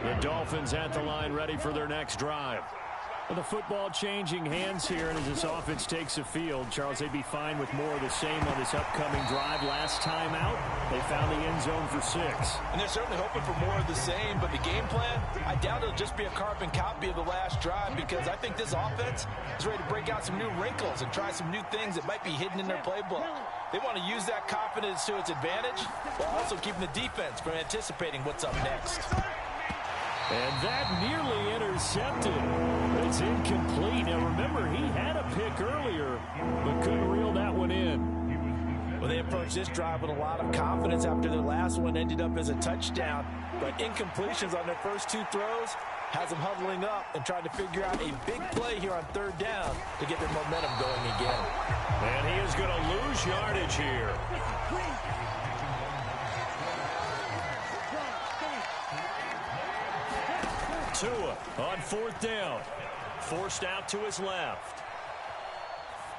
S3: The Dolphins at the line ready for their next drive. With the football changing hands here, and as this offense takes the field, Charles, they'd be fine with more of the same on this upcoming drive. Last time out, they found the end zone for 6.
S4: And they're certainly hoping for more of the same, but the game plan, I doubt it'll just be a carbon copy of the last drive, because I think this offense is ready to break out some new wrinkles and try some new things that might be hidden in their playbook. They want to use that confidence to its advantage, while also keeping the defense from anticipating what's up next.
S3: And that nearly intercepted. It's incomplete. Now remember, he had a pick earlier, but couldn't reel that one in.
S4: Well, they approached this drive with a lot of confidence after their last one ended up as a touchdown. But incompletions on their first 2 throws has them huddling up and trying to figure out a big play here on 3rd down to get their momentum going again.
S3: And he is going to lose yardage here. Tua on 4th down. Forced out to his left.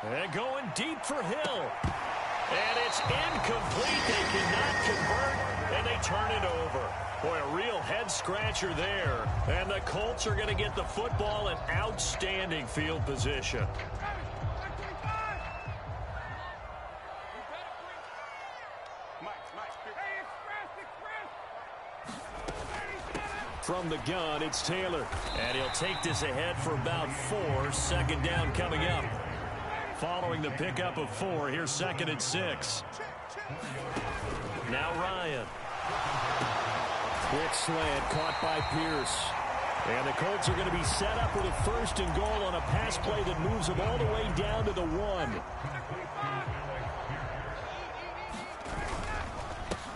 S3: And going deep for Hill. And it's incomplete. They cannot convert, and they turn it over. Boy, a real head-scratcher there. And the Colts are going to get the football in outstanding field position. From the gun, it's Taylor. And he'll take this ahead for about 4. 2nd down coming up. Following the pickup of 4, here's 2nd and 6. Now Ryan. Quick slant caught by Pierce. And the Colts are going to be set up with a 1st and goal on a pass play that moves them all the way down to the 1.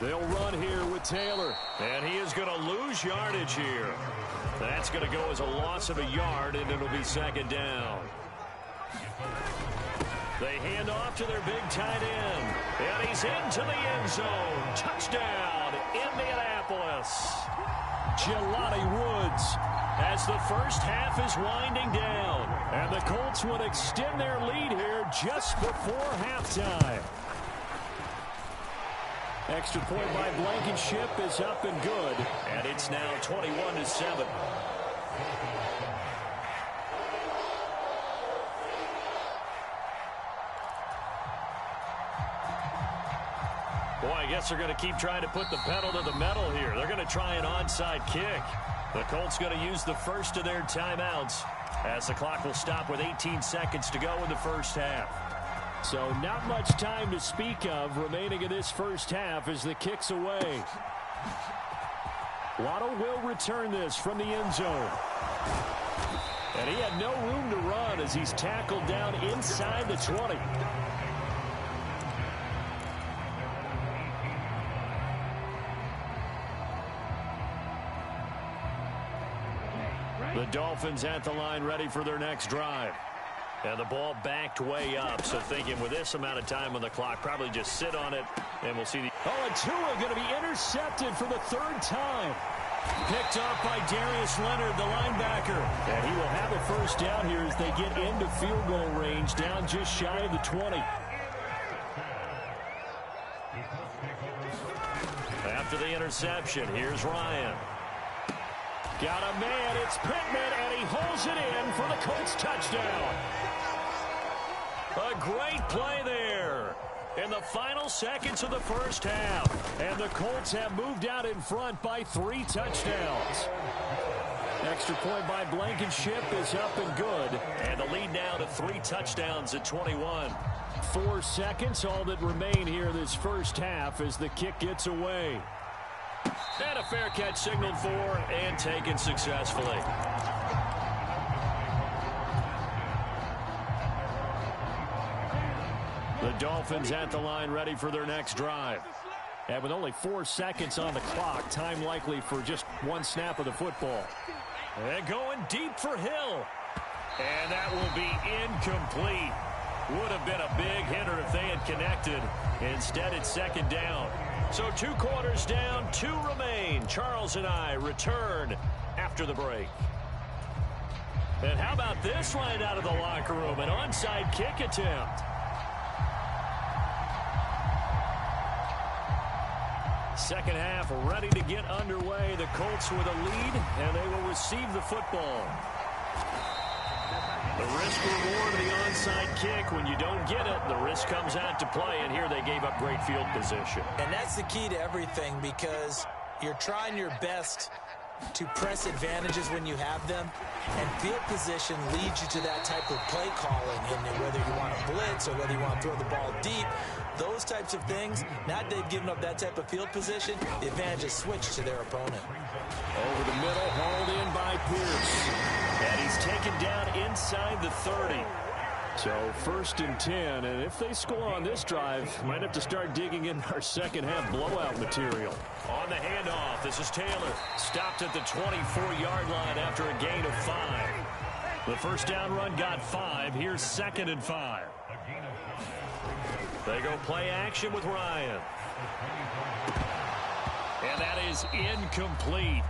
S3: They'll run here with Taylor. And he is going to lose yardage here. That's going to go as a loss of a yard, and it'll be 2nd down. They hand off to their big tight end. And he's into the end zone. Touchdown, Indianapolis. Jelani Woods as the first half is winding down. And the Colts would extend their lead here just before halftime. Extra point by Blankenship is up and good. And it's now 21-7. Boy, I guess they're going to keep trying to put the pedal to the metal here. They're going to try an onside kick. The Colts going to use the first of their timeouts as the clock will stop with 18 seconds to go in the first half. So not much time to speak of remaining in this first half as the kick's away. Waddle will return this from the end zone. And he had no room to run as he's tackled down inside the 20. The Dolphins at the line ready for their next drive. And the ball backed way up, so thinking with this amount of time on the clock, probably just sit on it, and we'll see the... Oh, and Tua going to be intercepted for the 3rd time. Picked up by Darius Leonard, the linebacker. And he will have a first down here as they get into field goal range, down just shy of the 20. After the interception, here's Ryan. Got a man, it's Pittman, and he holds it in for the Colts touchdown. A great play there in the final seconds of the first half. And the Colts have moved out in front by 3 touchdowns. Extra point by Blankenship is up and good. And the lead now to 3 touchdowns at 21. 4 seconds, all that remain here this first half as the kick gets away. And a fair catch signaled for and taken successfully. The Dolphins at the line ready for their next drive. And with only 4 seconds on the clock, time likely for just 1 snap of the football. And going deep for Hill. And that will be incomplete. Would have been a big hitter if they had connected. Instead, it's 2nd down. So 2 quarters down, 2 remain. Charles and I return after the break. And how about this right out of the locker room? An onside kick attempt. Second half ready to get underway. The Colts with a lead, and they will receive the football. The risk reward of the onside kick. When you don't get it, the risk comes out to play, and here they gave up great field position.
S4: And that's the key to everything, because you're trying your best to press advantages when you have them, and field position leads you to that type of play calling. And whether you want to blitz or whether you want to throw the ball deep, those types of things, now that they've given up that type of field position, the advantage is switched to their opponent.
S3: Over the middle, hauled in by Pierce. And he's taken down inside the 30. So 1st and 10, and if they score on this drive, might have to start digging in our second half blowout material. On the handoff, this is Taylor. Stopped at the 24-yard line after a gain of 5. The first down run got 5. Here's 2nd and 5. They go play action with Ryan. And that is incomplete.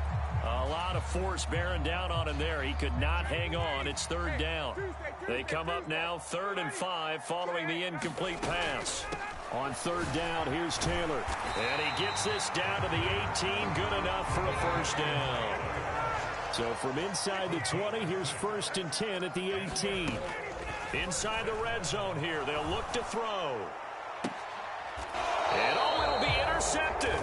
S3: A lot of force bearing down on him there. He could not hang on. It's 3rd down. They come up now 3rd and 5 following the incomplete pass. On 3rd down, here's Taylor. And he gets this down to the 18. Good enough for a first down. So from inside the 20, here's 1st and 10 at the 18. Inside the red zone here. They'll look to throw. And it'll be intercepted.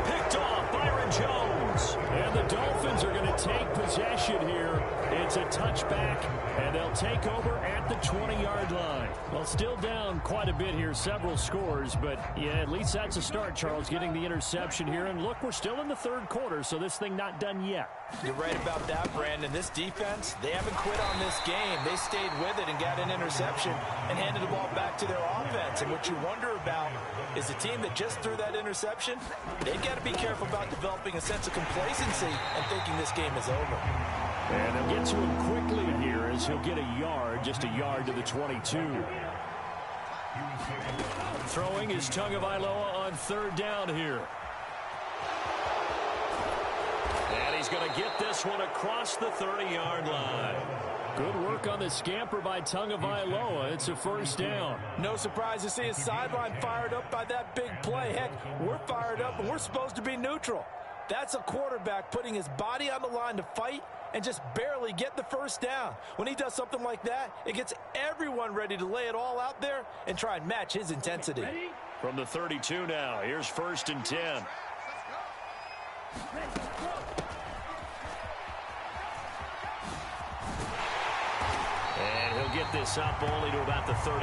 S3: Picked off Byron Jones. And the Dolphins are going to take possession here. It's a touchback, and they'll take over at the 20-yard line. Well, still down quite a bit here, several scores, but yeah, at least that's a start, Charles, getting the interception here. And look, we're still in the 3rd quarter, so this thing not done yet.
S4: You're right about that, Brandon. This defense, they haven't quit on this game. They stayed with it and got an interception and handed the ball back to their offense. And what you wonder about is the team that just threw that interception, they've got to be careful about developing a sense of complacency and thinking this game is over.
S3: And they'll get to him quickly here as he'll get a yard, just a yard to the 22. Throwing is Tagovailoa on 3rd down here. And he's going to get this one across the 30-yard line. Good work on the scamper by Tagovailoa. It's a first down.
S4: No surprise to see his sideline fired up by that big play. Heck, we're fired up, and we're supposed to be neutral. That's a quarterback putting his body on the line to fight and just barely get the first down. When he does something like that, it gets everyone ready to lay it all out there and try and match his intensity.
S3: From the 32 now, here's 1st and 10. And he'll get this up only to about the 33.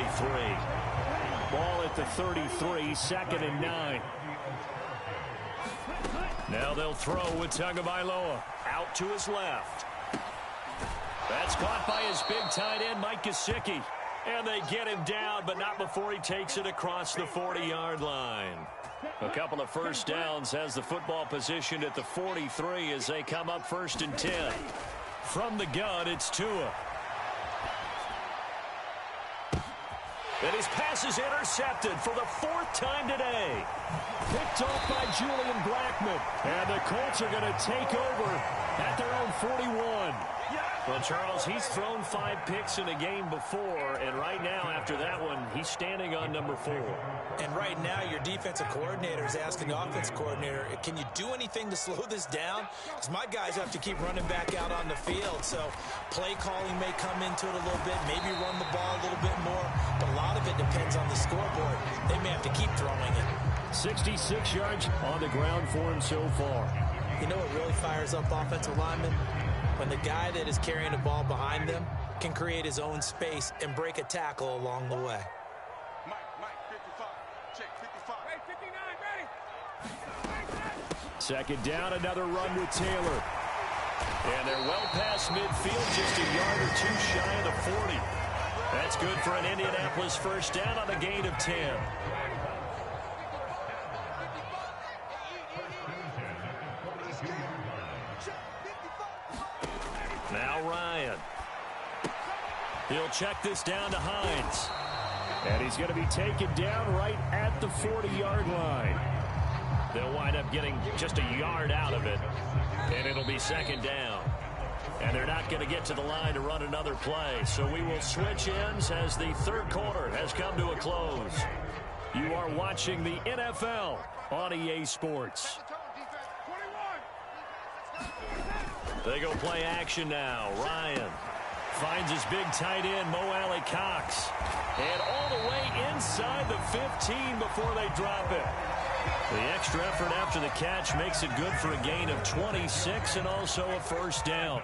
S3: Ball at the 33, 2nd and 9. Now they'll throw with Tagovailoa out to his left. That's caught by his big tight end, Mike Gesicki. And they get him down, but not before he takes it across the 40-yard line. A couple of first downs, has the football positioned at the 43 as they come up 1st and 10. From the gun, it's Tua. And his pass is intercepted for the 4th time today. Picked off by Julian Blackmon. And the Colts are going to take over at their own 41. Well, Charles, he's thrown 5 picks in a game before, and right now, after that one, he's standing on number 4.
S4: And right now, your defensive coordinator is asking the offense coordinator, can you do anything to slow this down? Because my guys have to keep running back out on the field, so play calling may come into it a little bit, maybe run the ball a little bit more, but a lot of it depends on the scoreboard. They may have to keep throwing it.
S3: 66 yards on the ground for him so far.
S4: You know what really fires up offensive linemen? When the guy that is carrying the ball behind them can create his own space and break a tackle along the way.
S6: Mike, 55. Check 55. Hey, 59, ready.
S3: Second down, another run with Taylor. And they're well past midfield, just a yard or 2 shy of the 40. That's good for an Indianapolis first down on a gain of 10. Now Ryan. He'll check this down to Hines. And he's going to be taken down right at the 40-yard line. They'll wind up getting just a yard out of it. And it'll be 2nd down. And they're not going to get to the line to run another play. So we will switch ends as the 3rd quarter has come to a close. You are watching the NFL on EA Sports. They go play action now. Ryan finds his big tight end, Mo Alley Cox. And all the way inside the 15 before they drop it. The extra effort after the catch makes it good for a gain of 26 and also a first down.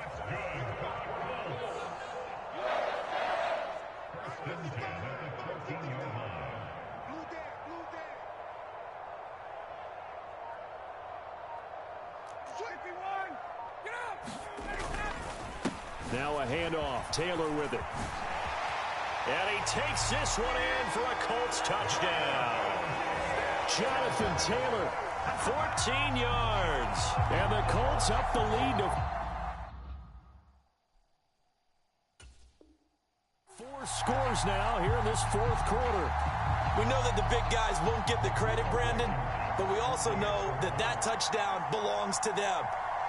S3: Now a handoff. Taylor with it. And he takes this one in for a Colts touchdown. Jonathan Taylor, 14 yards. And the Colts up the lead to 4 scores now here in this fourth quarter.
S4: We know that the big guys won't get the credit, Brandon, but we also know that that touchdown belongs to them.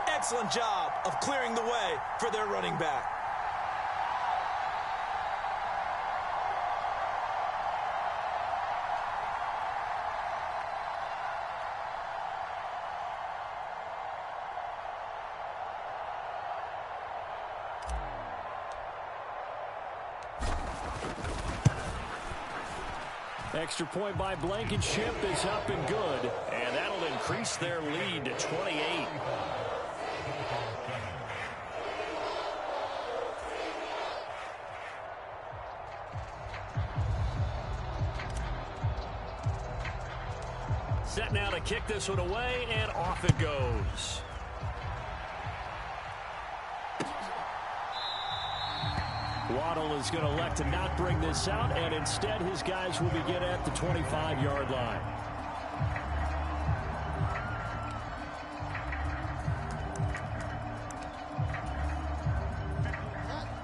S4: Excellent job of clearing the way for their running back.
S3: Extra point by Blankenship is up and good, and that'll increase their lead to 28. Set now to kick this one away, and off it goes. Waddle is going to elect to not bring this out, and instead his guys will begin at the 25-yard line.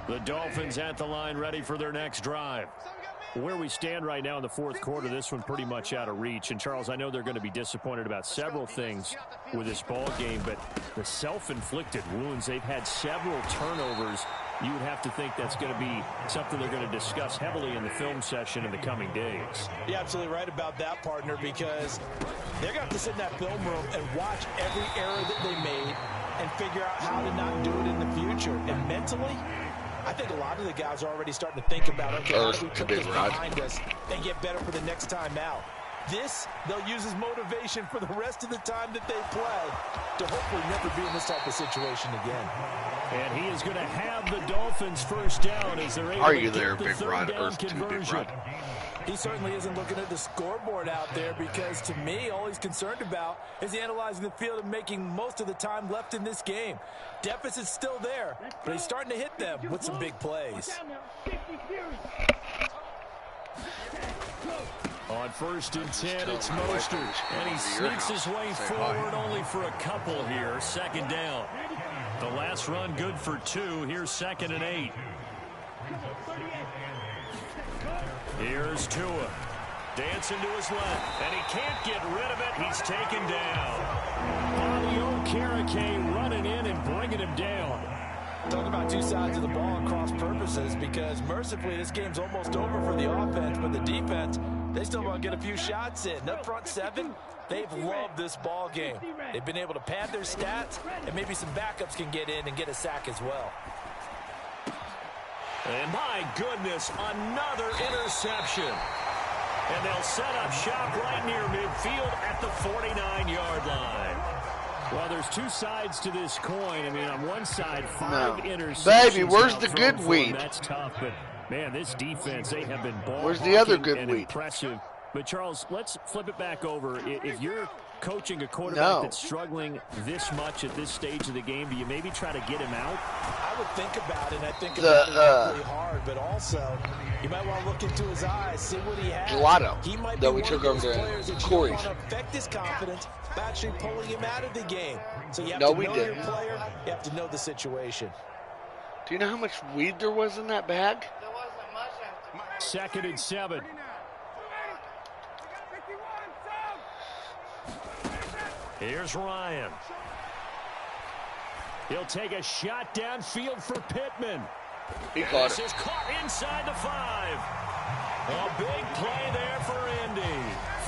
S3: The Dolphins at the line ready for their next drive. Where we stand right now in the fourth quarter, this one pretty much out of reach. And, Charles, I know they're going to be disappointed about several things with this ball game, but the self-inflicted wounds, they've had several turnovers. You would have to think that's going to be something they're going to discuss heavily in the film session in the coming days.
S4: You're absolutely right about that, partner, because they're going to have to sit in that film room and watch every error that they made and figure out how to not do it in the future. And mentally, I think a lot of the guys are already starting to think about, okay, how do we put this behind us and get better for the next time out? This, they'll use as motivation for the rest of the time that they play to hopefully never be in this type of situation again.
S3: And he is going to have the Dolphins first down as they're able to get the third down conversion.
S4: He certainly isn't looking at the scoreboard out there because, to me, all he's concerned about is analyzing the field and making most of the time left in this game. Deficit's still there, but he's starting to hit them with some big plays.
S3: On 1st and 10, it's Mostert, and he sneaks his way forward only for a couple here. Second down. The last run good for 2. Here's 2nd and 8. Here's Tua. Dancing to his left, and he can't get rid of it. He's taken down. Audio Karake running in and bringing him down.
S4: Talk about two sides of the ball and cross purposes, because mercifully this game's almost over for the offense, but the defense, they still want to get a few shots in. Up front 7, they've loved this ball game. They've been able to pad their stats, and maybe some backups can get in and get a sack as well.
S3: And my goodness, another interception. And they'll set up shop right near midfield at the 49-yard line. Well, there's two sides to this coin. I mean, on one side, 5 interceptions.
S2: Baby, where's the good weed?
S3: That's tough, but, man, this defense, they have been ball
S2: Where's the other good
S3: and
S2: weed?
S3: Impressive. But, Charles, let's flip it back over. If you're coaching a quarterback that's struggling this much at this stage of the game, do you maybe try to get him out?
S4: I would think about it. I think about it really hard, but also you might want to look into his eyes, see what he has.
S2: Gelato
S4: he might
S2: that
S4: be
S2: we
S4: one
S2: took
S4: of
S2: over
S4: those
S2: there.
S4: players that
S2: Corey's.
S4: you want to affect his confidence by actually pulling him out of the game. So you have
S2: No,
S4: to
S2: we
S4: know
S2: didn't.
S4: your player. You have to know the situation.
S2: Do you know how much weed there was in that bag?
S3: 2nd and 7. Here's Ryan. He'll take a shot downfield for Pittman.
S2: He caught
S3: This
S2: it.
S3: is caught inside the 5. A big play there for Indy.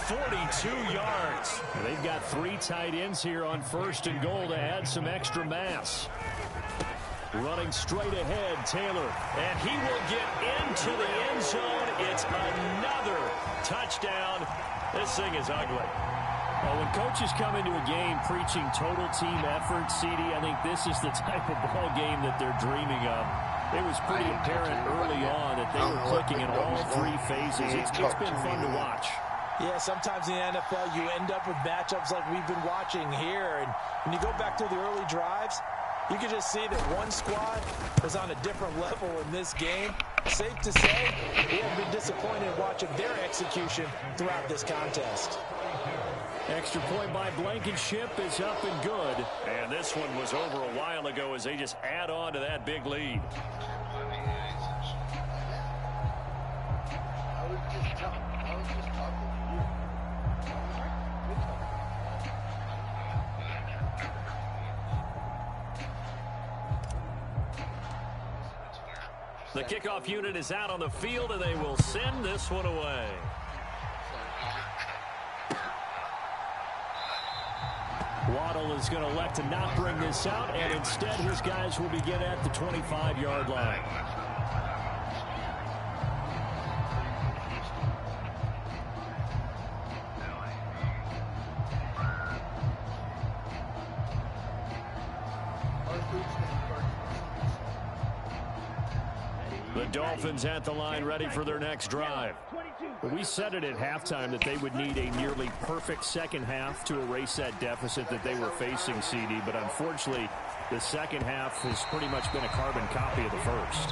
S3: 42 yards. They've got 3 tight ends here on 1st and goal to add some extra mass. Running straight ahead, Taylor. And he will get into the end zone. It's another touchdown. This thing is ugly. Well, when coaches come into a game preaching total team effort, CD, I think this is the type of ball game that they're dreaming of. It was pretty apparent early on that they were clicking in all 3 phases. It's been fun to watch.
S4: Yeah, sometimes in the NFL you end up with matchups like we've been watching here. And when you go back to the early drives, you can just see that one squad was on a different level in this game. Safe to say, we have been disappointed watching their execution throughout this contest.
S3: Extra point by Blankenship is up and good.
S5: And this one was over a while ago as they just add on to that big lead. The kickoff unit is out on the field, and they will send this one away.
S3: Waddle is going to elect to not bring this out, and instead his guys will begin at the 25-yard line. The Dolphins at the line ready for their next drive. We said it at halftime that they would need a nearly perfect second half to erase that deficit that they were facing, CD, but unfortunately the second half has pretty much been a carbon copy of the first.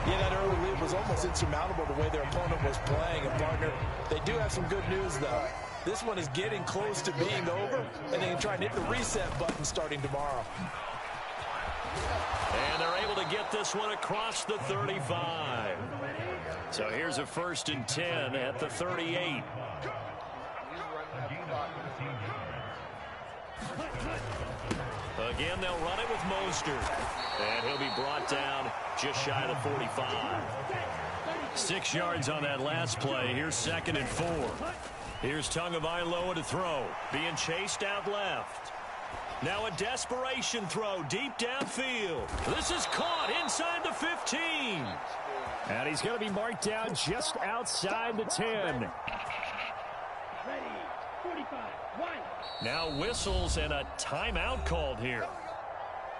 S4: Yeah, that early lead was almost insurmountable the way their opponent was playing. And, partner, they do have some good news, though. This one is getting close to being over, and they can try and hit the reset button starting tomorrow.
S5: And they're able to get this one across the 35. So here's a 1st and 10 at the 38. Again, they'll run it with Mostert. And he'll be brought down just shy of the 45. 6 yards on that last play. Here's 2nd and 4. Here's Tagovailoa to throw. Being chased out left. Now a desperation throw deep downfield. This is caught inside the 15.
S3: And he's going to be marked down just outside the 10.
S5: Now whistles and a timeout called here.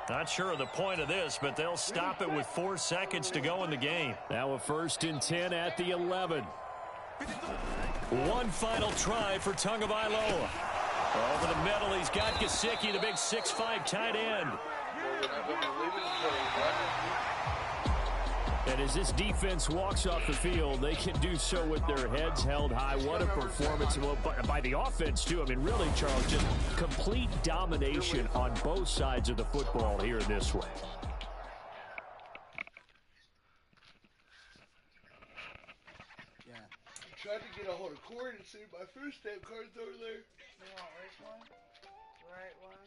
S5: Not sure of the point of this, but they'll stop it with 4 seconds to go in the game.
S3: Now a 1st and 10 at the 11.
S5: One final try for Tagovailoa. Over the middle, he's got Gesicki, the big 6'5" tight end.
S3: And as this defense walks off the field, they can do so with their heads held high. What a performance by the offense, too. I mean, really, Charles, just complete domination on both sides of the football here in this one.
S2: Tried to get a hold of Corey and see my first stamp card's over there.
S7: You want which one? The right one?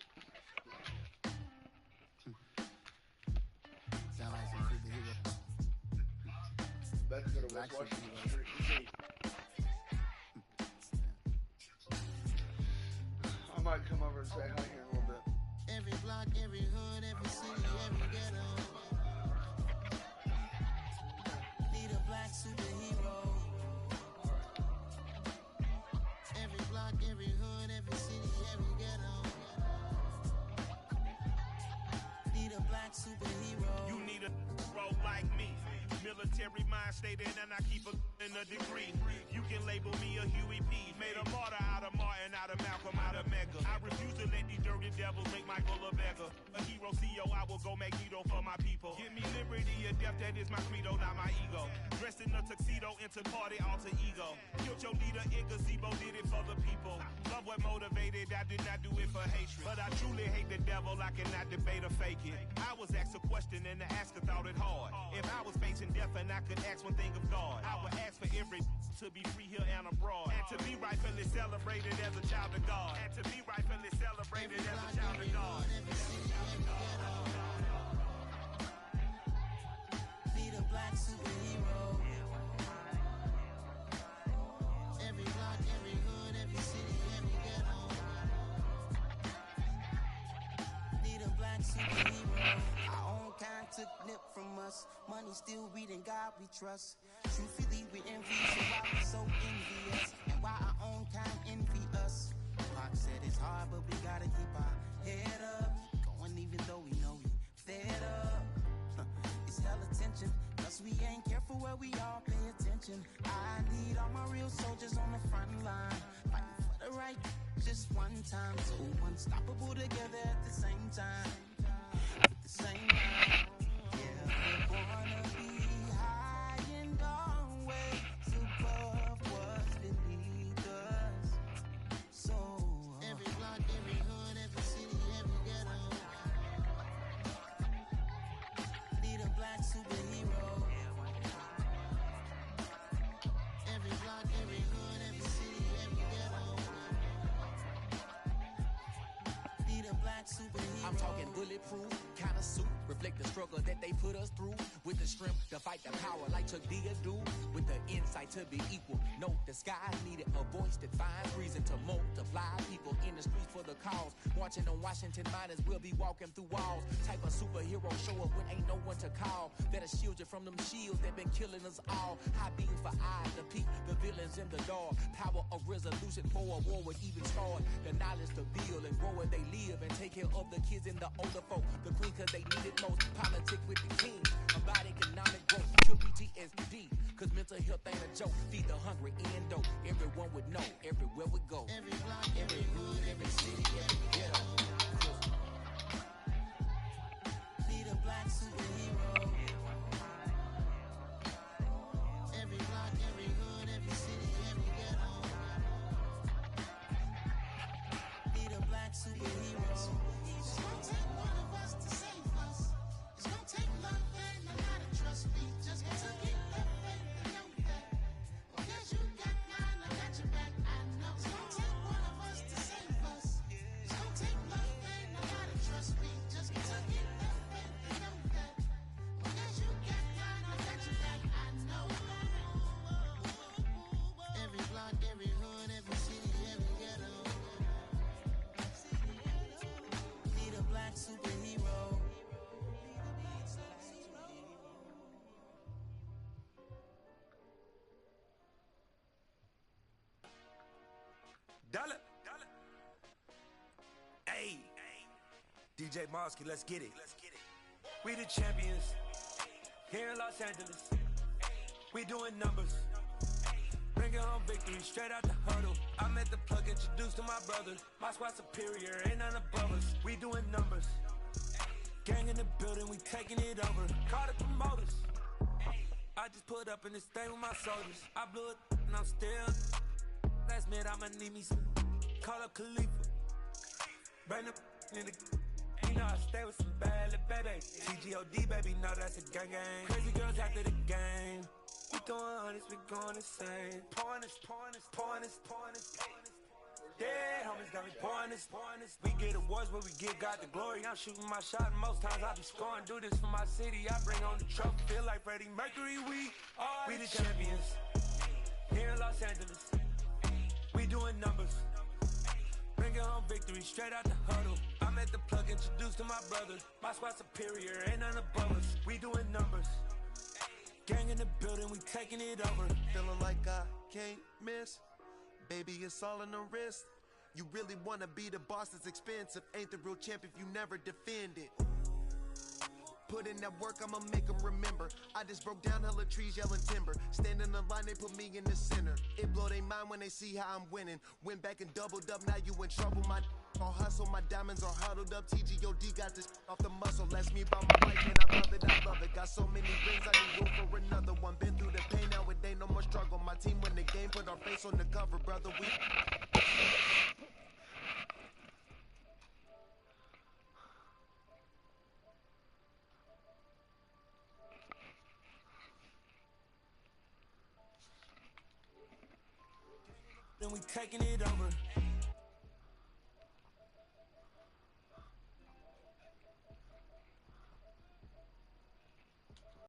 S8: Sound like some superhero.
S2: Better go to West Washington Street. I might come over and say hi here in a little bit.
S8: Every block, every hood, every city, every ghetto. Need a black superhero. Every block, every hood, every city, every ghetto. Need a black superhero.
S6: You need a bro like me. Military mind stated, and I keep in a degree. You can label me a Huey P. Made a martyr out of Martin, out of Malcolm, out of Mega. I refuse to let these dirty devils make Michael a beggar. A hero CEO, I will go Magneto for my people. Give me liberty or death, that is my credo, not my ego. Dressed in a tuxedo, into party, alter ego. Killed your leader, Gazebo, did it for the people. Love what motivated, I did not do it for hatred. But I truly hate the devil, I cannot debate or fake it. I was asked a question and the asker thought it hard. If I was facing death and I could ask one thing of God, I would ask for every to be free here and abroad. And to be rightfully celebrated as a child of God. And to be rightfully celebrated as a child of God.
S8: Need a black superhero. Every block, every hood, every money, still reading God we trust. Truthfully, we envy, so why we so envious? And why our own kind envy us? Pac said it's hard, but we gotta keep our head up. Going even though we know we fed up. It's hell attention, cause we ain't careful where we all pay attention. I need all my real soldiers on the front line, fighting for the right just one time. So unstoppable together at the same time. At the same time. Yeah, we're gonna be high and always above what's beneath us. So every block, every hood, every city, every ghetto need a black superhero. Every block, every hood, every city, every ghetto need a black superhero.
S9: I'm talking bulletproof kind of suit, reflect the struggle that they put us through, with the strength to fight the power like Chuck D do, with the insight to be equal. Note the sky needed a voice that finds reason to multiply people in the streets for the cause. Marching on Washington miners will be walking through walls. Type of superhero show up when ain't no one to call. That'll shield you from them shields that been killing us all. High beams for eyes to peek the villains in the dark. Power of resolution for a war would even start. The knowledge to build and grow where they live and take care of the kids and the older folk. The queen cause they need it most. Politic with the king. About economic growth. Kill PTSD. Cause mental health ain't a joke. Feed the hungry and dope. Everyone would know. Everywhere we go.
S8: Every block, every hood, every city, every ghetto need a black superhero. Every block, every hood, every city, every ghetto need a black superhero. It's gonna take one of us to save us. It's gonna take love and a lot of trust. We just gotta get that faith and know that. Because you got mine, I got your back, I know. It's gonna take one of us to save us. It's gonna take love and a lot of trust. We just gotta get that faith and know that. Because you got mine, I got your back, I know. Every block, every hood, every city, every ghetto need a black superhero.
S10: Dollar. Hey, DJ Mosky, let's get it. We the champions here in Los Angeles. We doing numbers. Bringing home victory straight out the huddle. I'm at the plug, introduced to my brothers. My squad superior, ain't none above us. We doing numbers. Gang in the building, we taking it over. Call the promoters. I just put up in this thing with my soldiers. I blew it and I'm still. Last minute I'ma need me some. Call up Khalifa. Bring the in the. You know I stay with some bad little baby. TGOD baby, know that's a gang gang. Crazy girls after the game. We throwing hundreds, we going insane. Pouring this. Dead homies got me pouring this. We get awards where we give God the glory. I'm shooting my shot and most times I be scoring. Do this for my city, I bring on the trophy. Feel like Freddie Mercury, we the champions here in Los Angeles. We doing numbers. Bringing home victory straight out the huddle. I'm at the plug, introduced to my brothers. My squad superior, ain't none above us. We doing numbers. Gang in the building, we taking it over.
S11: Feeling like I can't miss. Baby, it's all in the wrist. You really wanna be the boss, it's expensive. Ain't the real champ if you never defend it. Put in that work, I'ma make them remember. I just broke down hella trees, yelling timber. Stand in the line, they put me in the center. It blow they mind when they see how I'm winning. Went back and doubled up, now you in trouble. My all hustle, my diamonds are huddled up. TGOD got this off the muscle. That's me by my right, man, I love it. Got so many rings, I need room for another one. Been through the pain, now it ain't no more struggle. My team win the game, put our face on the cover, brother. We
S10: then we taking it over.